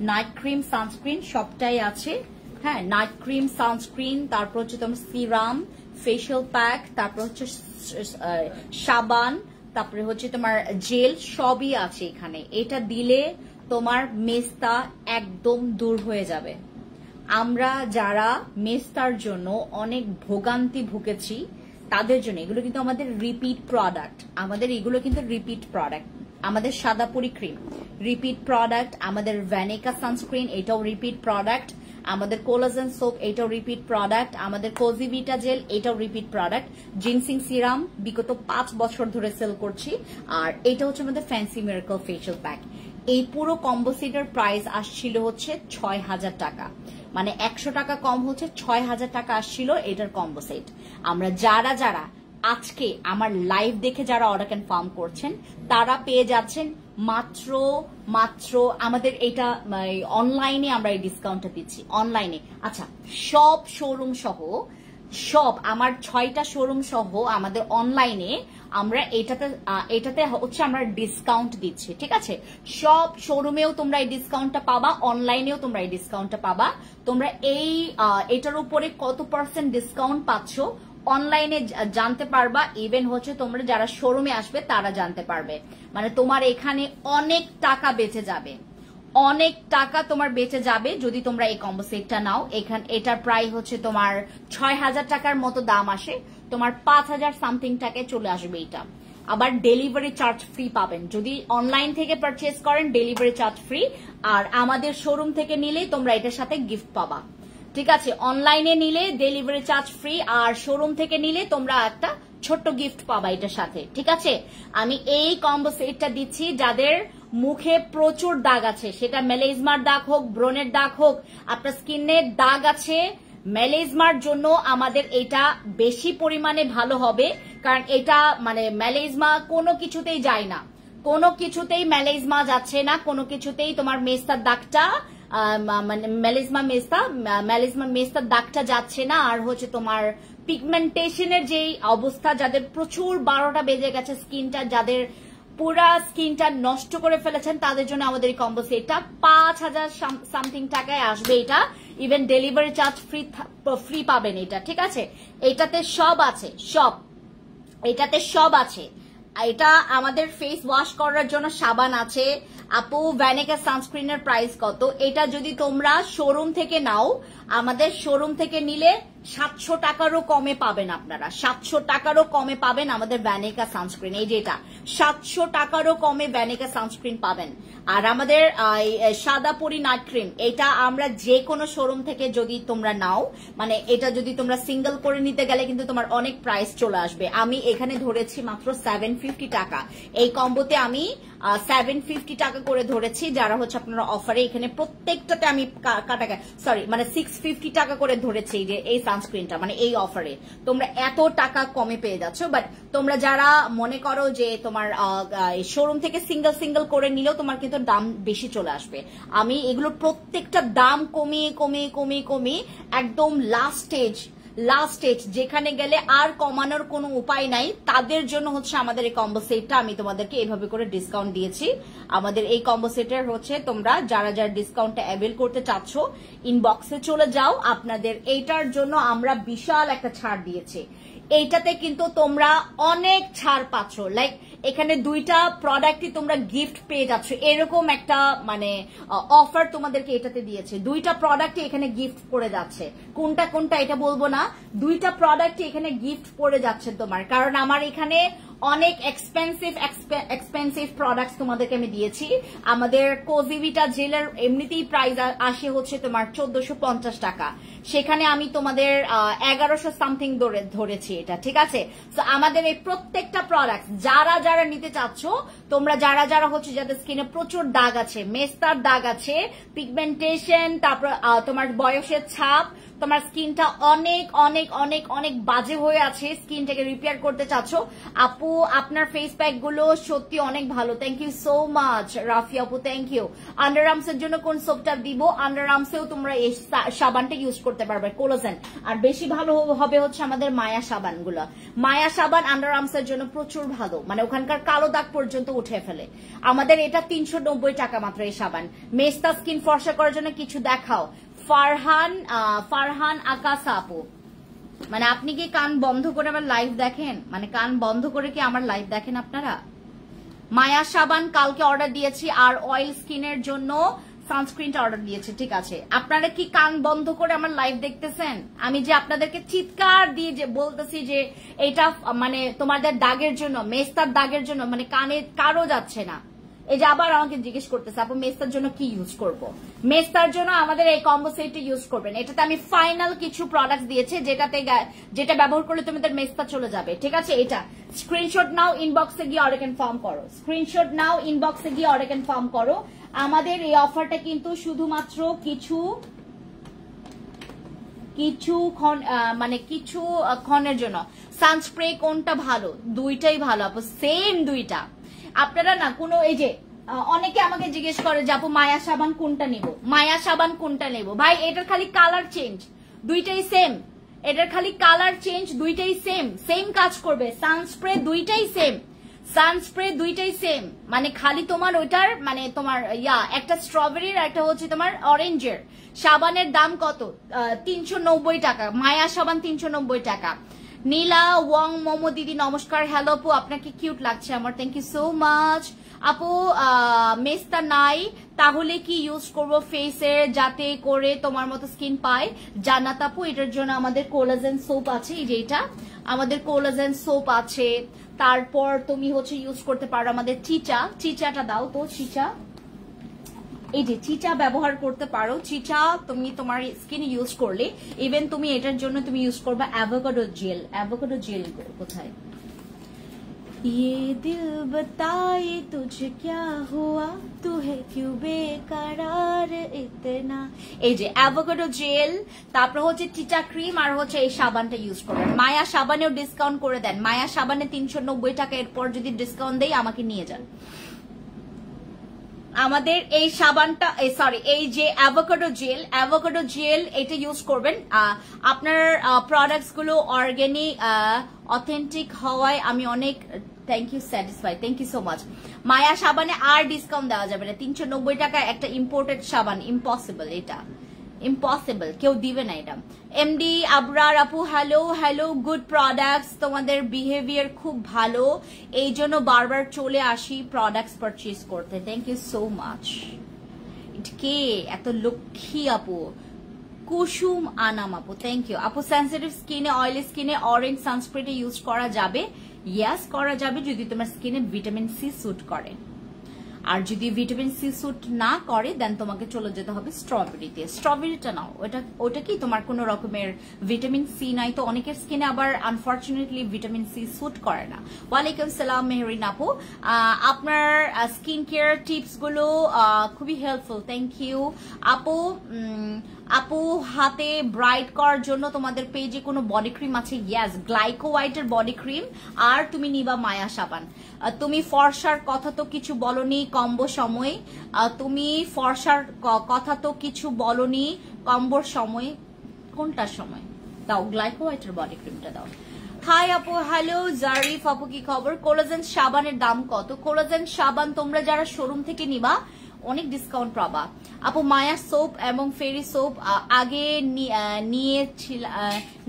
নাইট ক্রিম সানস্ক্রিন সবটাই আছে, হ্যাঁ নাইট ক্রিম সানস্ক্রিন, তারপর হচ্ছে তোমার সিরাম, ফেশিয়াল প্যাক, তারপর হচ্ছে সাবান, তারপরে হচ্ছে তোমার জেল, সবই আছে এখানে। এটা দিলে তোমার মেস্তা একদম দূর হয়ে যাবে। আমরা যারা মেস্তার জন্য অনেক ভোগান্তি ভুগেছি তাদের জন্য এগুলো কিন্তু আমাদের রিপিট প্রোডাক্ট, আমাদের এগুলো কিন্তু রিপিট প্রোডাক্ট। আমাদের সাদাপুরি ক্রিম রিপিট প্রোডাক্ট, আমাদের ভ্যানিকা সানস্ক্রিন এটাও রিপিট প্রোডাক্ট, আমাদের কোলাজেন সোপ এটাও রিপিট প্রোডাক্ট, আমাদের কোজিভিটা জেল এটাও রিপিট প্রোডাক্ট, জিনসিং সিরাম বিগত 5 বছর ধরে সেল করছি, আর এটা হচ্ছে আমাদের ফ্যান্সি মিরাকল ফেশিয়াল প্যাক। এই পুরো কম্বো সেটের প্রাইস আসছিল হচ্ছে 6000 টাকা, মানে 100 টাকা কম হচ্ছে 6000 টাকা আসছিল এটার কম্বো সেট। আমরা যারা যারা আজকে আমার লাইভ দেখে যারা অর্ডার কনফার্ম করছেন তারা পেয়ে যাচ্ছেন মাত্র মাত্র আমাদের এটা অনলাইনে আমরা এই ডিসকাউন্টটা দিচ্ছি অনলাইনে। আচ্ছা সব শোরুম সহ, সব আমার 6টা শোরুম সহ আমাদের অনলাইনে আমরা এটাতে হচ্ছে আমরা ডিসকাউন্ট দিচ্ছি, ঠিক আছে? সব শোরুমেও তোমরা এই ডিসকাউন্টটা পাবা, অনলাইনেও তোমরা এই ডিসকাউন্টটা পাবা। তোমরা এটার উপরে কত % ডিসকাউন্ট পাচ্ছ অনলাইনে জানতে পারবা, ইভেন হচ্ছে তোমরা যারা শোরুমে আসবে তারা জানতে পারবে। মানে তোমার এখানে অনেক টাকা বেঁচে যাবে, অনেক টাকা তোমার বেঁচে যাবে যদি তোমরা এই কম্বো সেটটা নাও। এটার প্রাইস হচ্ছে তোমার 6000 টাকার মতো দাম আসে, তোমার 5000 সামথিং টাকায় চলে আসবে এটা। আবার ডেলিভারি চার্জ ফ্রি পাবেন যদি অনলাইন থেকে পারচেজ করেন, ডেলিভারি চার্জ ফ্রি। আর আমাদের শোরুম থেকে নিলে তোমরা এটার সাথে গিফট পাবা, ঠিক আছে? অনলাইনে নিলে ডেলিভারি চার্জ ফ্রি, আর শোরুম থেকে নিলে তোমরা একটা ছোট্ট গিফট পাবা এটার সাথে, ঠিক আছে? আমি এই কম্বো সেটটা দিচ্ছি যাদের মুখে প্রচুর দাগ আছে, সেটা মেলাজমার দাগ হোক, ব্রণের দাগ হোক, আপনার স্কিনের দাগ আছে, মেলাজমার জন্য আমাদের এটা বেশি পরিমাণে ভালো হবে। কারণ এটা মানে মেলাজমা কোনো কিছুতেই যায় না, কোনো কিছুতেই মেলাজমা যাচ্ছে না, কোনো কিছুতেই তোমার মেস্তার দাগটা মানে মেলাজমা মেস্তার দাগটা যাচ্ছে না। আর হচ্ছে তোমার পিগমেন্টেশনের যে অবস্থা, যাদের প্রচুর 12টা বেজে গেছে স্কিনটা, যাদের পুরা স্কিনটা নষ্ট করে ফেলেছেন, তাদের জন্য আমাদের এই কম্বো সেটটা 5000 সামথিং টাকায় আসবে এটা। ইভেন ডেলিভারি চার্জ ফ্রি পাবেন এটা, ঠিক আছে? এটাতে সব আছে, সব এটাতে সব আছে। এটা আমাদের ফেস ওয়াশ করার জন্য সাবান আছে। আপু ভ্যানিকা সানস্ক্রিনের প্রাইস কত? এটা যদি তোমরা শোরুম থেকে নাও, আমাদের শোরুম থেকে নিলে 700 টাকারও কমে পাবেন আপনারা, 700 টাকারও কমে পাবেন আমাদের ভ্যানিকা সানস্ক্রিন। এই যে এটা 700 টাকারও কমে ভ্যানিকা সানস্ক্রিন পাবেন। আর আমাদের সাদাপুরি নাইট ক্রিম, এটা আমরা যে কোনো শোরুম থেকে যদি তোমরা নাও, মানে এটা যদি তোমরা সিঙ্গেল করে নিতে গেলে কিন্তু তোমার অনেক প্রাইস চলে আসবে। আমি এখানে ধরেছি মাত্র 750 টাকা, এই কম্বোতে আমি 750 টাকা করে ধরেছি। যারা হচ্ছে আপনারা অফারে এখানে প্রত্যেকটাতে আমি মানে 650 টাকা করে ধরেছি যে এই সানস্ক্রিনটা, মানে এই অফারে তোমরা এত টাকা কমে পেয়ে যাচ্ছ। বাট তোমরা যারা মনে করো যে তোমার শোরুম থেকে সিঙ্গেল করে নিলেও তোমার কিন্তু দাম বেশি চলে আসবে। আমি এগুলো প্রত্যেকটা দাম কমিয়ে কমিয়ে কমিয়ে কমিয়ে একদম লাস্ট স্টেজ যেখানে গেলে আর কমানোর কোনো উপায় নাই, তাদের জন্য হচ্ছে আমাদের এই কম্বো সেটটা আমি তোমাদেরকে এইভাবে করে ডিসকাউন্ট দিয়েছি। আমাদের এই কম্বো সেটের হচ্ছে তোমরা যারা যারা ডিসকাউন্টটা অ্যাভেল করতে চাচ্ছ ইনবক্সে চলে যাও, আপনাদের এইটার জন্য আমরা বিশাল একটা ছাড় দিয়েছি। এইটাতে কিন্তু তোমরা অনেক ছাড় পাচ্ছ, লাইক এখানে 2টা প্রোডাক্টই তোমরা গিফট পেয়ে যাচ্ছ, এরকম একটা মানে অফার তোমাদেরকে এটাতে দিয়েছে। 2টা প্রোডাক্টই এখানে গিফট পড়ে যাচ্ছে, কোনটা এটা বলবো না, 2টা প্রোডাক্টই এখানে গিফট পড়ে যাচ্ছে তোমার। কারণ আমার এখানে অনেক এক্সপেন্সিভ প্রোডাক্টস তোমাদেরকে আমি দিয়েছি। আমাদের কোজিভিটা জেলের এমনিতেই প্রাইস আসে হচ্ছে তোমার 1450 টাকা, সেখানে আমি তোমাদের 1100 সামথিং ধরেছি এটা, ঠিক আছে? তো আমাদের এই প্রত্যেকটা প্রোডাক্ট যারা যারা নিতে চাচ্ছ, তোমরা যারা যারা হচ্ছে যাদের স্কিনে প্রচুর দাগ আছে, মেস্তার দাগ আছে, পিগমেন্টেশন, তারপর তোমার বয়সের ছাপ, তোমার স্কিনটা অনেক অনেক অনেক অনেক বাজে হয়ে আছে, স্কিনটাকে রিপেয়ার করতে চাচ্ছ, আপু আপনার ফেস প্যাক গুলো সত্যি অনেক ভালো। Thank you so much Rafi আপু, থ্যাংক ইউ। আন্ডার আর্মস এর জন্য কোন সোপটা দিব? আন্ডার আর্মসেও তোমরা এই সাবানটা ইউজ করতে পারবে, কোলাজেন। আর বেশি ভালো হবে হচ্ছে আমাদের মায়া সাবান গুলো। মায়া সাবান আন্ডার আর্মস এর জন্য প্রচুর ভালো, মানে ওখানকার কালো দাগ পর্যন্ত উঠে ফেলে। আমাদের এটা 390 টাকা মাত্র এই সাবান। মেস্তা স্কিন ফর্সা করার জন্য কিছু দেখাও। ফারহান আকাশ আপু, মানে আপনি কি কান বন্ধ করে আমার লাইভ দেখেন? মানে কান বন্ধ করে কি আমার লাইভ দেখেন আপনারা? মায়া সাবান কালকে অর্ডার দিয়েছি, আর অয়েল স্কিনের জন্য সানস্ক্রিনটা অর্ডার দিয়েছি, ঠিক আছে? আপনারা কি কান বন্ধ করে আমার লাইভ দেখতেছেন? আমি যে আপনাদেরকে চিৎকার দিয়ে যে বলতেছি যে এটা মানে তোমাদের দাগের জন্য, মেস্তার দাগের জন্য, মানে কানে কারো যাচ্ছে না। এই যে আবার আমাকে জিজ্ঞেস করতেছে আপু মেস্তার জন্য কি ইউজ করব? মেস্তার জন্য আমাদের এই কম্বো সেটটা ইউজ করবেন। এটাতে আমি ফাইনাল কিছু প্রোডাক্ট দিয়েছি যেটা ব্যবহার করলে তোমাদের মেস্তা চলে যাবে, ঠিক আছে? এটা স্ক্রিনশট নাও, ইনবক্সে গিয়ে অর্ডার কনফার্ম করো। স্ক্রিনশট নাও, ইনবক্সে গিয়ে অর্ডার কনফার্ম করো। আমাদের এই অফারটা কিন্তু শুধুমাত্র কিছু ক্ষণের জন্য। সানস্প্রে কোনটা ভালো? দুইটাই ভালো আপু, সেম দুইটা। আপনারা না কোনো এই যে অনেকে আমাকে জিজ্ঞেস করে যে আপু মায়া সাবান কোনটা নিব, মায়া সাবান কোনটা নেব? ভাই এটার খালি কালার চেঞ্জ, দুইটাই সেম। এটার খালি কালার চেঞ্জ, দুইটাই সেম কাজ করবে। সানস্প্রে দুইটাই সেম, সানস্প্রে দুইটাই সেম, মানে খালি তোমার ওইটার মানে তোমার একটা স্ট্রবেরির, একটা হচ্ছে তোমার অরেঞ্জের। সাবানের দাম কত? 390 টাকা। মায়া সাবান 390 টাকা। নীলা ওয়াং মোমো দিদি নমস্কার, হ্যালো আপু, আপনাকে কিউট লাগছে আমার, থ্যাংক ইউ সো মাচ। আপু মেস্তা নাই, তাহলে কি ইউজ করব ফেসের যাতে করে তোমার মতো স্কিন পায়? জান্নাত আপু এটার জন্য আমাদের কোলাজেন সোপ আছে, এই যে এটা আমাদের কোলাজেন সোপ আছে। তারপর তুমি হচ্ছে ইউজ করতে পারো আমাদের চিচাটা দাও তো, চিচা, এই যে চিচা ব্যবহার করতে পারো। চিচা তুমি তোমার স্কিনে ইউজ করলে, ইভেন তুমি এটার জন্য তুমি ইউজ করবে অ্যাভোকাডো জেল। অ্যাভোকাডো জেল কোথায়? ये दिल बताए तुझे क्या हुआ, तू है क्यों बेकरार इतना। এই যে অ্যাভোকাডো জেল, তারপর হচ্ছে চিচা ক্রিম, আর হচ্ছে এই সাবানটা ইউজ করবেন। মায়া সাবানেও ডিসকাউন্ট করে দেন। মায়া সাবানে 390 টাকা, এরপর যদি ডিসকাউন্ট দেই আমাকে নিয়ে যান। আমাদের এই সাবানটা এই যে অ্যাভোকাডো জেল এটা ইউজ করবেন। আপনার প্রোডাক্টস গুলো অর্গানিক অথেন্টিক হওয়ায় আমি অনেক thank you, satisfy, thank you so much. Maya সাবানে আর ডিসকাউন্ট দেওয়া যাবে না। 390 টাকা একটা ইম্পোর্টেড সাবান, ইম্পসিবল, এটা ইম্পসিবল, কেউ দিবে না এটা। এমডি আবরার আপু হ্যালো, গুড প্রোডাক্টস, তোমাদের বিহেভিয়ার খুব ভালো, এই জন্য বারবার চলে আসি প্রোডাক্টস পারচেজ করতে, থ্যাংক ইউ সো মাচ। কে এত লক্ষ্মী আপু? কুসুম আনাম আপু, থ্যাংক ইউ আপু। সেন্সিটিভ স্কিনে, অয়েলি স্কিনে অরেঞ্জ সানস্ক্রিন ইউজ করা যাবে? ইয়াস করা যাবে, যদি তোমার স্কিনে ভিটামিন সি স্যুট করে। আর যদি ভিটামিন সি স্যুট না করে দেন তোমাকে চলে যেতে হবে স্ট্রবেরিতে। স্ট্রবেরিটা নাও, ওটা কি তোমার কোনো রকমের ভিটামিন সি নাই তো, অনেকের স্কিনে আবার আনফর্চুনেটলি ভিটামিন সি স্যুট করে না। ওয়ালাইকুম সালাম মেহরিন আপু, আপনার স্কিন কেয়ার টিপস গুলো খুবই হেল্পফুল, থ্যাংক ইউ আপু। আপু হাতে ব্রাইট করার জন্য তোমাদের পেজে কোনো বডি ক্রিম আছে? ইয়াস, গ্লাইকো হোয়াইটের বডি ক্রিম, আর তুমি নিবা মায়া সাবান। তুমি ফর্সার কথা তো কিছু বলনি কম্বো সময়, তুমি ফর্সার কথা তো কিছু বলনি কম্বোর সময়, কোনটার সময়? দাও গ্লাইকো হোয়াইটের বডি ক্রিমটা দাও। হাই আপু, হ্যালো জারিফ আপু, কি খবর? কোলাজেন সাবানের দাম কত? কোলাজেন সাবান তোমরা যারা শোরুম থেকে নিবা অনেক ডিসকাউন্ট পাবা আপু। মায়া সোপ এবং ফেরি সোপ আগে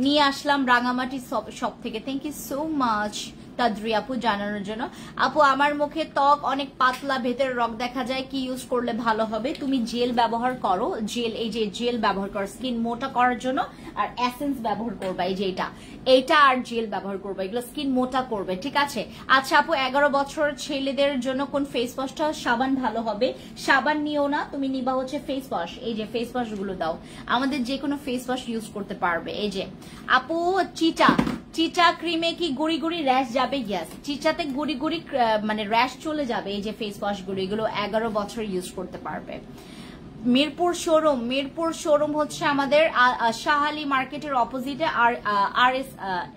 নিয়ে আসলাম রাঙামাটি শপ থেকে, থ্যাংক ইউ সো মাচ, তাদ্রি আপু জানানোর জন্য। আপু আমার মুখে ত্বক অনেক পাতলা, ভেতরে রগ দেখা যায়, কি ইউজ করলে ভালো হবে? তুমি জেল ব্যবহার করো, জেল, এই যে জেল ব্যবহার করো স্কিন মোটা করার জন্য, আর এসেন্স ব্যবহার করবা, এই যে এইটা আর জেল ব্যবহার করবা, এগুলো স্কিন মোটা করবে, ঠিক আছে? আচ্ছা আপু 11 বছরের ছেলেদের জন্য কোন ফেস ওয়াশটা, সাবান ভালো হবে? সাবান নিও না, তুমি নিবা হচ্ছে ফেস ওয়াশ, এই যে ফেস ওয়াশ গুলো দাও, আমাদের যে কোনো ফেস ওয়াশ ইউজ করতে পারবে। এই যে আপু চিটা ক্রিমে কি গুড়ি গুড়ি র্যাশ যাবে? ইয়াস, চিটাতে গুড়ি গুড়ি মানে র্যাশ চলে যাবে। এই যে ফেস ওয়াশ গুলো, এগুলো 11 বছর ইউজ করতে পারবে। মিরপুর শোরুম হচ্ছে আমাদের শাহালি মার্কেটের অপোজিটে, আর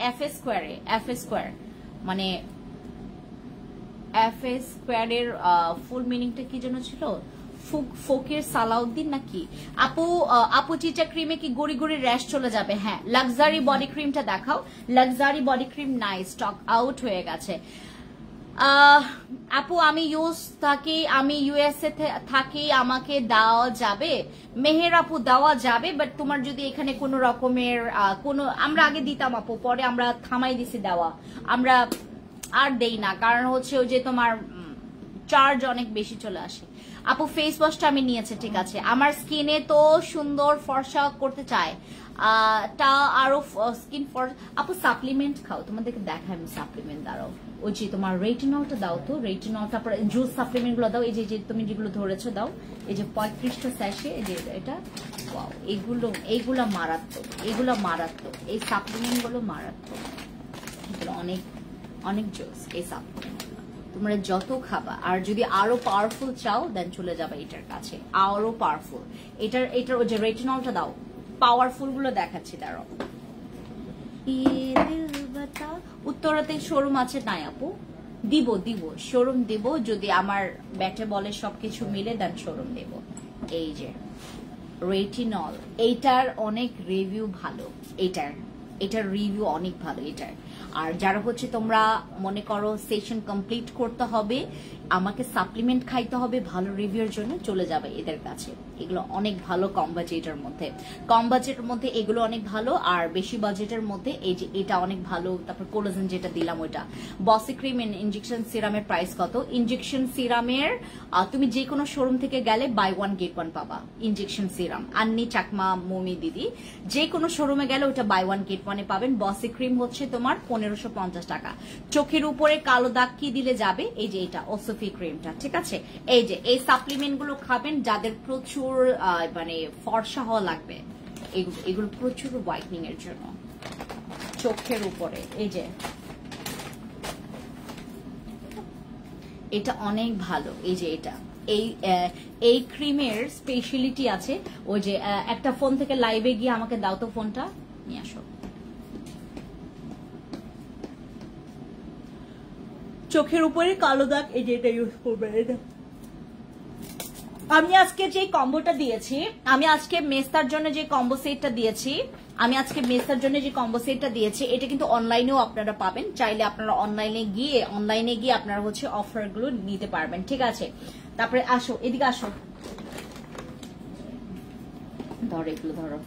এফ এস স্কোয়ার, মানে এফ এস স্কোয়ারের ফুল মিনিংটা কি যেন ছিল, ফকির সালাউদ্দিন নাকি? আপু চিটা ক্রিমে কি গুড়ি গুড়ি র্যাশ চলে যাবে? হ্যাঁ। লাক্সারি বডি ক্রিমটা দেখাও। লাক্সারি বডি ক্রিম নাই, স্টক আউট হয়ে গেছে। আপু আমি ইউএসএ থাকি, আমাকে দেওয়া যাবে? মেহের আপু দেওয়া যাবে, বাট তোমার যদি এখানে কোনো রকমের আমরা আগে দিতাম আপু, পরে আমরা থামাই দিছি দেওয়া, আমরা আর দেই না, কারণ হচ্ছে ওই যে তোমার চার্জ অনেক বেশি চলে আসে। আপু ফেস ওয়াশটা আমি নিয়েছি, ঠিক আছে, আমার স্কিনে তো সুন্দর ফর্সা করতে চায়, তা আরো স্কিন আপু সাপ্লিমেন্ট খাও, তোমাদেরকে দেখাই আমি সাপ্লিমেন্ট। দাঁড়াও, ওই যে তোমার রেটিনলটা দাও তো, রেটিনল, তারপরে জুস সাপ্লিমেন্ট গুলো দাও, এই যে তুমি যেগুলো ধরেছো দাও, এই যে 35টা স্যাশে, এই যে এটা, ওয়াও, এইগুলো মারাত্মক, এই সাপ্লিমেন্ট গুলো মারাত্মক, এগুলো অনেক জোস এই সাপ্লিমেন্ট। তোমরা যত খাবা, আর যদি আরো পাওয়ারফুল চাও দেন চলে যাবে এটার কাছে, আরো পাওয়ারফুল। এটার ওই যে রেটিনলটা দাও, পাওয়ারফুল গুলো দেখাচ্ছি, দাঁড়াও। উত্তরাতে শোরুম আছে? নাই আপু, দিব শোরুম দিব, যদি আমার ব্যাটে বলে সবকিছু মিলে দেন শোরুম দেব। এই যে রেটিনল, এইটার অনেক রিভিউ ভালো, এটার রিভিউ অনেক ভালো এটার। আর যারা হচ্ছে তোমরা মনে করো সেশন কমপ্লিট করতে হবে, আমাকে সাপ্লিমেন্ট খাইতে হবে ভালো রিভিউর জন্য, চলে যাবে এদের কাছে, এগুলো অনেক ভালো। কম বাজেটের মধ্যে এগুলো অনেক ভালো, আর বেশি বাজেটের মধ্যে এই যে এটা অনেক ভালো। তারপর কোলাজেন যেটা দিলাম ওইটা। বসি ক্রিম ইনজেকশন সিরামের প্রাইস কত? ইনজেকশন সিরামের তুমি যে কোনো শোরুম থেকে গেলে বাই 1 get 1 পাবা। ইনজেকশন সিরাম আন্নি চাকমা মমি দিদি, যে কোনো শোরুমে গেলে ওটা বাই 1 get 1 পাবেন। বসি ক্রিম হচ্ছে তোমার 1550 টাকা। চোখের উপরে কালো দাগ কি দিলে যাবে? এই যে এটা ওসফি ক্রিমটা, ঠিক আছে। এই যে এই সাপ্লিমেন্ট গুলো খাবেন যাদের প্রচুর মানে ফর্সা হওয়া লাগবে, এগুলো প্রচুর হোয়াইটনিং এর জন্য চোখের উপরে। এই যে এটা অনেক ভালো, এই যে এটা এই ক্রিমের স্পেশালিটি আছে। ওই যে একটা ফোন থেকে লাইভে গিয়ে আমাকে দাও তো, ফোনটা নিয়ে আসো। চোখের উপরে কালো দাগ, এই যে এটা ইউজ করবে। এটা আমি আজকে যে কম্বোটা দিয়েছি, আমি আজকে মেস্তার জন্য যে কম্বো সেটটা দিয়েছি, এটা কিন্তু অনলাইনেও আপনারা পাবেন। চাইলে আপনারা অনলাইনে গিয়ে আপনারা হচ্ছে অফার গুলো নিতে পারবেন, ঠিক আছে। তারপরে আসো, এদিকে আসো, ধরো এগুলো ধরো।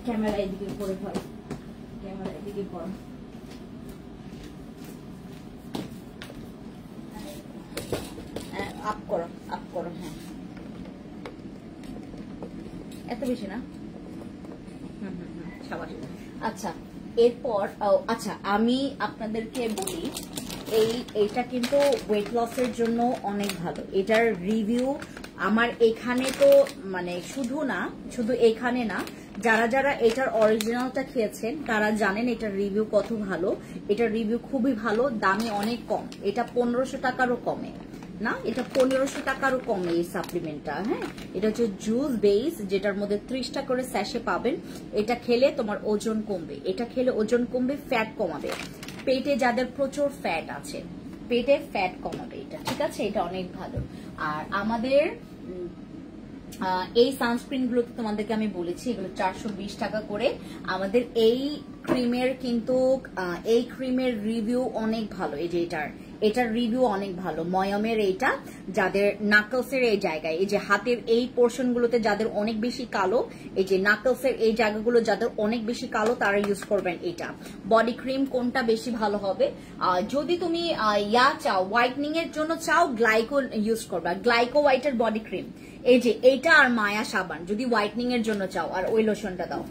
ক্যামেরা এদিকে পরে পড়ে, ক্যামেরা এদিকে পড়ো। আপ করো, হ্যাঁ, এত বেশি না। আচ্ছা, এরপর আচ্ছা আমি আপনাদেরকে বলি, এইটা কিন্তু ওয়েট লসের জন্য অনেক ভালো। এটার রিভিউ আমার এখানে তো মানে শুধু এখানে না, যারা এটার অরিজিনালটা খেয়েছেন তারা জানেন এটার রিভিউ কত ভালো। এটার রিভিউ খুবই ভালো, দামে অনেক কম। এটা 1500 টাকারও কমে না, এটা 1500 টাকারও কমে এই সাপ্লিমেন্টটা। হ্যাঁ, এটা হচ্ছে জুস বেস, যেটার মধ্যে 30টা করে স্যাশে পাবেন। এটা খেলে তোমার ওজন কমবে, ফ্যাট কমাবে। পেটে যাদের প্রচুর ফ্যাট আছে, পেটে ফ্যাট কমাবে এটা, ঠিক আছে। এটা অনেক ভালো। আর আমাদের এই সানস্ক্রিন গুলো তোমাদেরকে আমি বলেছি, এগুলো 420 টাকা করে। আমাদের এই ক্রিমের রিভিউ অনেক ভালো। এই যে এটার রিভিউ অনেক ভালো। ময়মের এইটা যাদের নাকলসের এই জায়গায়, এই যে হাতের এই পোর্শন গুলোতে যাদের অনেক বেশি কালো, এই যে নাকলসের এই জায়গাগুলো যাদের অনেক বেশি কালো তারা ইউজ করবেন এটা। বডি ক্রিম কোনটা বেশি ভালো হবে? যদি তুমি চাও হোয়াইটনিং এর জন্য চাও, গ্লাইকো ইউজ করবা, গ্লাইকো হোয়াইটের বডি ক্রিম, এই যে এইটা আর মায়া সাবান যদি হোয়াইটনিং এর জন্য চাও, আর ওই লোশনটা দাও।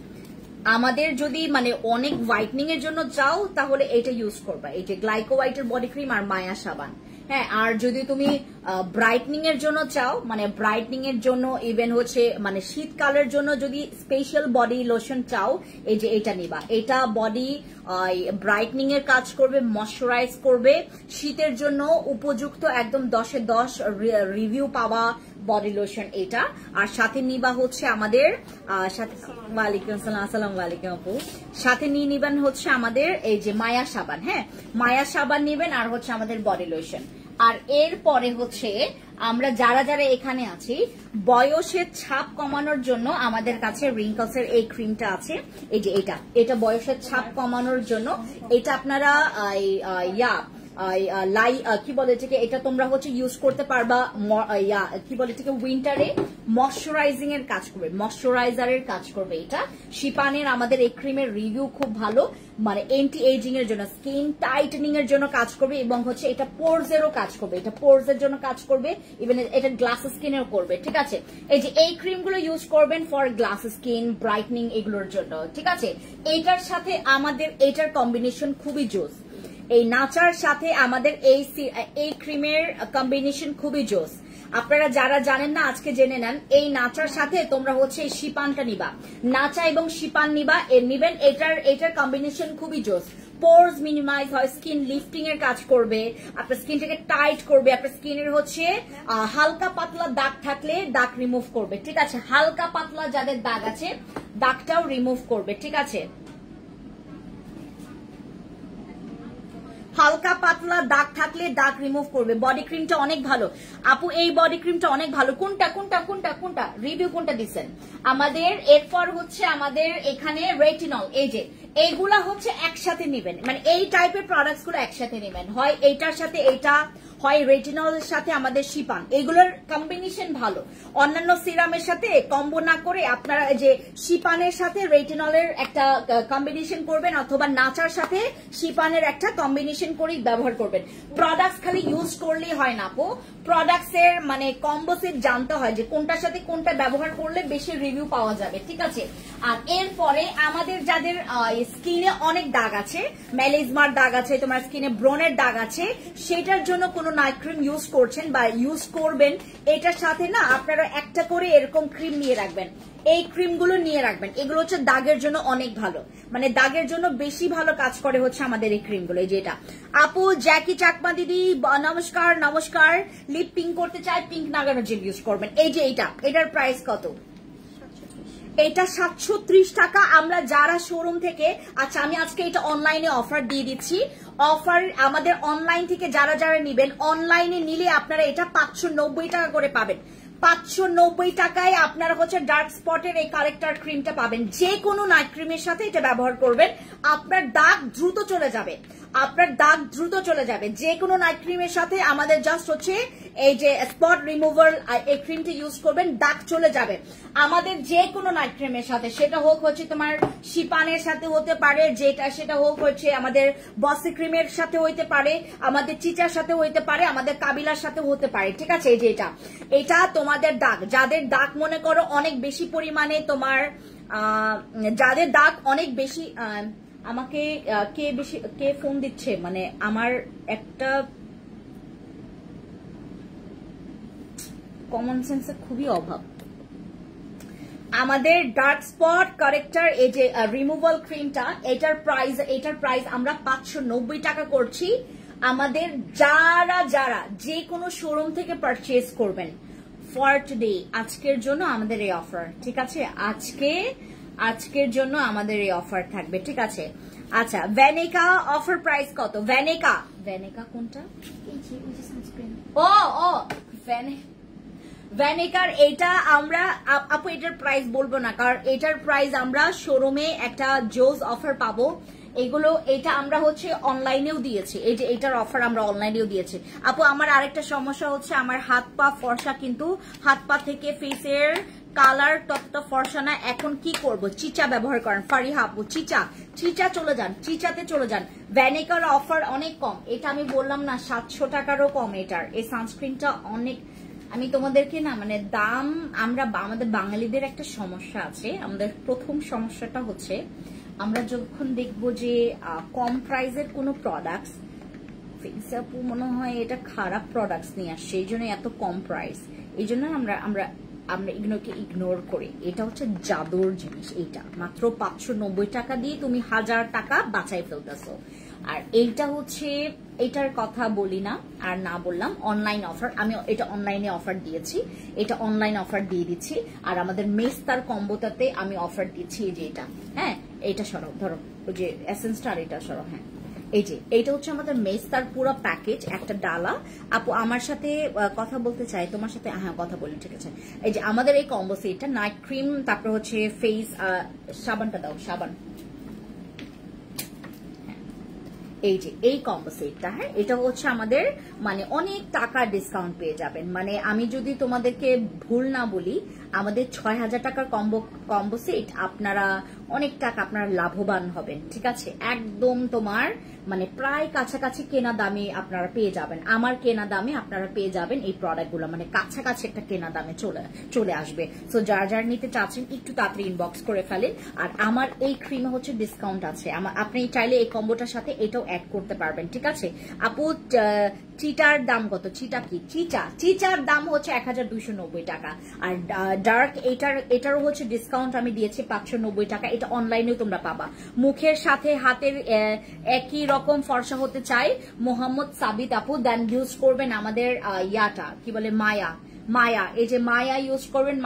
আমাদের যদি মানে অনেক হোয়াইটনিং এর জন্য চাও তাহলে এটা ইউজ করবা, এই যে গ্লাইকো হোয়াইটের বডি ক্রিম আর মায়া সাবান। হ্যাঁ, আর যদি তুমি ব্রাইটনিং এর জন্য চাও, মানে ব্রাইটনিং এর জন্য ইভেন হচ্ছে মানে শীতকালের জন্য যদি স্পেশাল বডি লোশন চাও, এই যে এটা নিবা। এটা বডি ব্রাইটনিং এর কাজ করবে, ময়শ্চারাইজ করবে, শীতের জন্য উপযুক্ত, একদম 10-এ 10 রিভিউ পাওয়া বডি লোশন এটা। আর সাথে নিবা হচ্ছে আমাদের সাথে, ওয়ালাইকুম আসসালাম, আসসালামু আলাইকুম আপু, সাথে নিয়ে নিবেন হচ্ছে আমাদের এই যে মায়া সাবান। হ্যাঁ, মায়া সাবান নিবেন আর হচ্ছে আমাদের বডি লোশন। আর এরপরে হচ্ছে আমরা যারা যারা এখানে আছি, বয়সের ছাপ কমানোর জন্য আমাদের কাছে রিঙ্কলস এর এই ক্রিমটা আছে, এই যে এটা বয়সের ছাপ কমানোর জন্য। এটা আপনারা কি বলে এটাকে, এটা তোমরা হচ্ছে ইউজ করতে পারবা কি বলে এটাকে উইন্টারে ময়শ্চারাইজিং এর কাজ করবে, ময়শ্চারাইজারের কাজ করবে এটা। শিপানের আমাদের এই ক্রিমের রিভিউ খুব ভালো, মানে এন্টি এজিং এর জন্য, স্কিন টাইটেনিং এর জন্য কাজ করবে, এবং হচ্ছে এটা পোরস এরও কাজ করবে, এটা পোরস এর জন্য কাজ করবে, ইভেন এটা গ্লাস স্কিনেও করবে। ঠিক আছে, এই যে এই ক্রিমগুলো ইউজ করবেন ফর গ্লাস স্কিন, ব্রাইটনিং, এগুলোর জন্য। ঠিক আছে, এইটার সাথে আমাদের এইটার কম্বিনেশন খুবই জোস, এই নাচার সাথে আমাদের এই ক্রিমের কম্বিনেশন খুবই জোস। আপনারা যারা জানেন না আজকে জেনে নেন, এই নাচার সাথে তোমরা হচ্ছে এই শিপানটা নিবা, নাচা এবং শিপান নিবেন, এটার কম্বিনেশন খুবই জোস। পোরস মিনিমাইজ হয়, স্কিন লিফটিং এর কাজ করবে, আপনার স্কিনটাকে টাইট করবে, আপনার স্কিনের হচ্ছে হালকা পাতলা দাগ থাকলে দাগ রিমুভ করবে। ঠিক আছে, হালকা পাতলা যাদের দাগ আছে দাগটাও রিমুভ করবে। ঠিক আছে, হালকা পাতলা দাগ থাকলে দাগ রিমুভ করবে। বডি ক্রিমটা অনেক ভালো আপু, এই বডি ক্রিমটা অনেক ভালো। কোনটা রিভিউ কোনটা দিচ্ছেন আমাদের? এরপর হচ্ছে আমাদের এখানে রেটিনল, এই যে এইগুলা হচ্ছে একসাথে নেবেন, মানে এই টাইপের প্রোডাক্টস গুলো একসাথে নেবেন, হয় এইটার সাথে এইটা, হয় রেটিনলের সাথে আমাদের শিপান, এগুলোর কম্বিনেশন ভালো। অন্যান্য সিরামের সাথে কম্বো না করে আপনারা যে শিপানের সাথে রেটিনলের একটা কম্বিনেশন করবেন, অথবা নাচার সাথে শিপানের একটা কম্বিনেশন করে ব্যবহার করবেন। প্রোডাক্টস খালি ইউজ করলেই হয় না আপু, প্রোডাক্টস এর মানে কম্বো সেট জানতে হয় যে কোনটার সাথে কোনটা ব্যবহার করলে বেশি রিভিউ পাওয়া যাবে। ঠিক আছে, আর এরপরে আমাদের যাদের স্কিনে অনেক দাগ আছে, মেলিজমার দাগ আছে, তোমার স্কিনে ব্রনের দাগ আছে, সেটার জন্য কোনো নাইট ক্রিম ইউজ করছেন বা ইউজ করবেন, এটার সাথে না আপনারা একটা করে এরকম ক্রিম নিয়ে রাখবেন, এই ক্রিমগুলো নিয়ে রাখবেন। এগুলো হচ্ছে দাগের জন্য অনেক ভালো, মানে দাগের জন্য বেশি ভালো কাজ করে হচ্ছে আমাদের এই ক্রিমগুলো। এই যে এটা আপু জ্যাকি চাকমা দিদি নমস্কার, লিপ পিঙ্ক করতে চাই, পিঙ্ক নাগানো জেল ইউজ করবেন। এই যে এটার প্রাইস কত? এটা 730 টাকা। আমরা যারা শোরুম থেকে, আচ্ছা আমি আজকে এটা অনলাইনে অফার দিয়ে দিচ্ছি, অফার আমাদের অনলাইন থেকে যারা যারা নিবেন, অনলাইনে নিলে আপনারা এটা 590 টাকা করে পাবেন। 590 টাকায় আপনারা হচ্ছে ডার্ক স্পটের এই কারেক্টার ক্রিমটা পাবেন। যে কোনো নাইট ক্রিমের সাথে এটা ব্যবহার করবেন, আপনার দাগ দ্রুত চলে যাবে, যে কোনো নাইট ক্রিমের সাথে আমাদের জাস্ট হচ্ছে এই যে স্পট রিমুভার এই ক্রিমটা ইউজ করবেন, দাগ চলে যাবে আমাদের যে কোনো নাইট ক্রিমের সাথে। সেটা হোক হচ্ছে তোমার শিপানের সাথে হতে পারে, সেটা হোক হচ্ছে আমাদের বসি ক্রিমের সাথে হইতে পারে, আমাদের চিচার সাথে হইতে পারে, আমাদের কাবিলার সাথে হতে পারে। ঠিক আছে, এই যে এটা তোমাদের দাগ, যাদের দাগ মনে করো অনেক বেশি পরিমাণে, তোমার যাদের দাগ অনেক বেশি, আমাকে কে ফোন দিচ্ছে, মানে আমার একটা কমন সেন্সের খুবই অভাব। আমাদের ডার্ক স্পট কারেক্টার এই যে রিমুভাল ক্রিমটা, এটার প্রাইস আমরা 590 টাকা করছি। আমাদের যারা যে কোনো শোরুম থেকে পারচেজ করবেন ফর টুডে, আজকের জন্য আমাদের এই অফার। ঠিক আছে, আজকের জন্য আমাদের এই অফার থাকবে। ঠিক আছে, আচ্ছা ভ্যানিকা অফার প্রাইস কত? ভ্যানিকা কোনটা? ভ্যানিকার এইটা আমরা আপু এটার প্রাইস বলবো না, কারণ এটার প্রাইস আমরা শোরুমে একটা জোস অফার পাবো। এগুলো এটা আমরা হচ্ছে অনলাইনেও দিয়েছি, এই যে এটার অফার আমরা অনলাইনেও দিয়েছি। আপু আমার আরেকটা সমস্যা হচ্ছে আমার হাত পা ফর্সা, কিন্তু হাত পা থেকে ফেসের কালার ততটা ফর্সা না, এখন কি করব? চিচা ব্যবহার করেন ফারিহা আপু, চিচা চলে যান, চিচাতে চলে যান। ভ্যানিকার অফার অনেক কম, এটা আমি বললাম না 700 টাকারও কম এটার। এই সানস্ক্রিনটা অনেক, আমি তোমাদেরকে না মানে দাম, আমরা আমাদের বাঙালিদের একটা সমস্যা আছে, আমাদের প্রথম সমস্যাটা হচ্ছে আমরা যখন দেখবো যে কম প্রাইসের কোনো প্রোডাক্টস, আপু মনে হয় এটা খারাপ প্রোডাক্টস নিয়ে আসছে, এই জন্য এত কম প্রাইস, এই জন্য আমরা আমরা আমরা এগুলোকে ইগনোর করি। এটা হচ্ছে জাদুর জিনিস, এইটা মাত্র 590 টাকা দিয়ে তুমি 1000 টাকা বাঁচাই ফেলতেছো। আর এইটা হচ্ছে, এটার কথা বলি না আর না বললাম অনলাইন অফার, আমি এটা অনলাইনে অফার দিয়েছি, এটা অনলাইন অফার দিয়ে দিচ্ছি। আর আমাদের মেস্তার কম্বোটাতে আমি অফার দিচ্ছি, এই যে এটা, হ্যাঁ এইটা সরো, ধরো ওই যে এসেন্সটা, আর এটা সরো, হ্যাঁ এই যে এইটা হচ্ছে আমাদের মেস্তার পুরো প্যাকেজ, একটা ডালা। আপু আমার সাথে কথা বলতে চাই, তোমার সাথে, হ্যাঁ কথা বলি, ঠিক আছে। এই যে আমাদের এই কম্বো সেটটা, নাইট ক্রিম, তারপর হচ্ছে ফেস সাবানটা দাও, সাবান, এই যে এই কম্বো সেটটা, হ্যাঁ এটা হচ্ছে আমাদের মানে অনেক টাকা ডিসকাউন্ট পেয়ে যাবেন। মানে আমি যদি তোমাদেরকে ভুল না বলি, আমাদের 6000 টাকার কম্বো সেট, আপনারা অনেক টাকা আপনারা লাভবান হবেন, ঠিক আছে। একদম তোমার মানে প্রায় কাছাকাছি কেনা দামে আপনারা পেয়ে যাবেন, আমার কেনা দামে আপনারা পেয়ে যাবেন এই প্রোডাক্টগুলো, মানে কাছাকাছি একটা কেনা দামে চলে আসবে। সো যার যার নিতে চাচ্ছেন একটু তাড়াতাড়ি ইনবক্স করে ফেলেন। আর আমার এই ক্রিমে হচ্ছে ডিসকাউন্ট আছে, আপনি চাইলে এই কম্বোটার সাথে এটাও অ্যাড করতে পারবেন, ঠিক আছে। আপু চিটার দাম কত? চিটা কি? চিচার দাম হচ্ছে 1290 টাকা। আর ডার্ক এটারও হচ্ছে ডিসকাউন্ট আমি দিয়েছি 590 টাকা, এটা অনলাইনেও তোমরা পাবা। মুখের সাথে হাতের একই রকম ফর্সা হতে চাই মোহাম্মদ সাবিত আপু, দেন ইউজ করবেন আমাদের ইয়াটা কি বলে মায়া, এই যে মায়া ইউজ করবেন,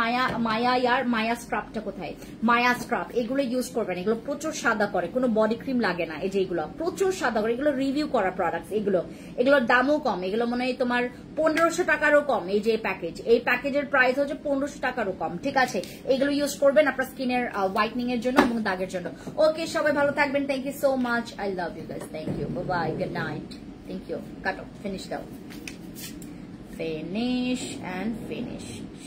মায়া স্ক্রাবটা কোথায়? মায়া স্ক্রাব, এগুলো ইউজ করবেন, এগুলো প্রচুর সাদা করে, কোনো বডি ক্রিম লাগে না, এই যে এগুলো প্রচুর সাদা করে, এগুলো রিভিউ করা প্রোডাক্ট, এগুলোর দামও কম, এগুলো মনে হয় তোমার 1500 টাকারও কম। এই যে এই প্যাকেজের প্রাইস হচ্ছে 1500 টাকারও কম, ঠিক আছে। এগুলো ইউজ করবেন আপনার স্কিনের হোয়াইটনিং এর জন্য এবং দাগের জন্য। ওকে সবাই ভালো থাকবেন, thank you so much, I love you guys, thank you, bye, good night, thank you, কাটো, ফিনিশ দাও, finish and finish.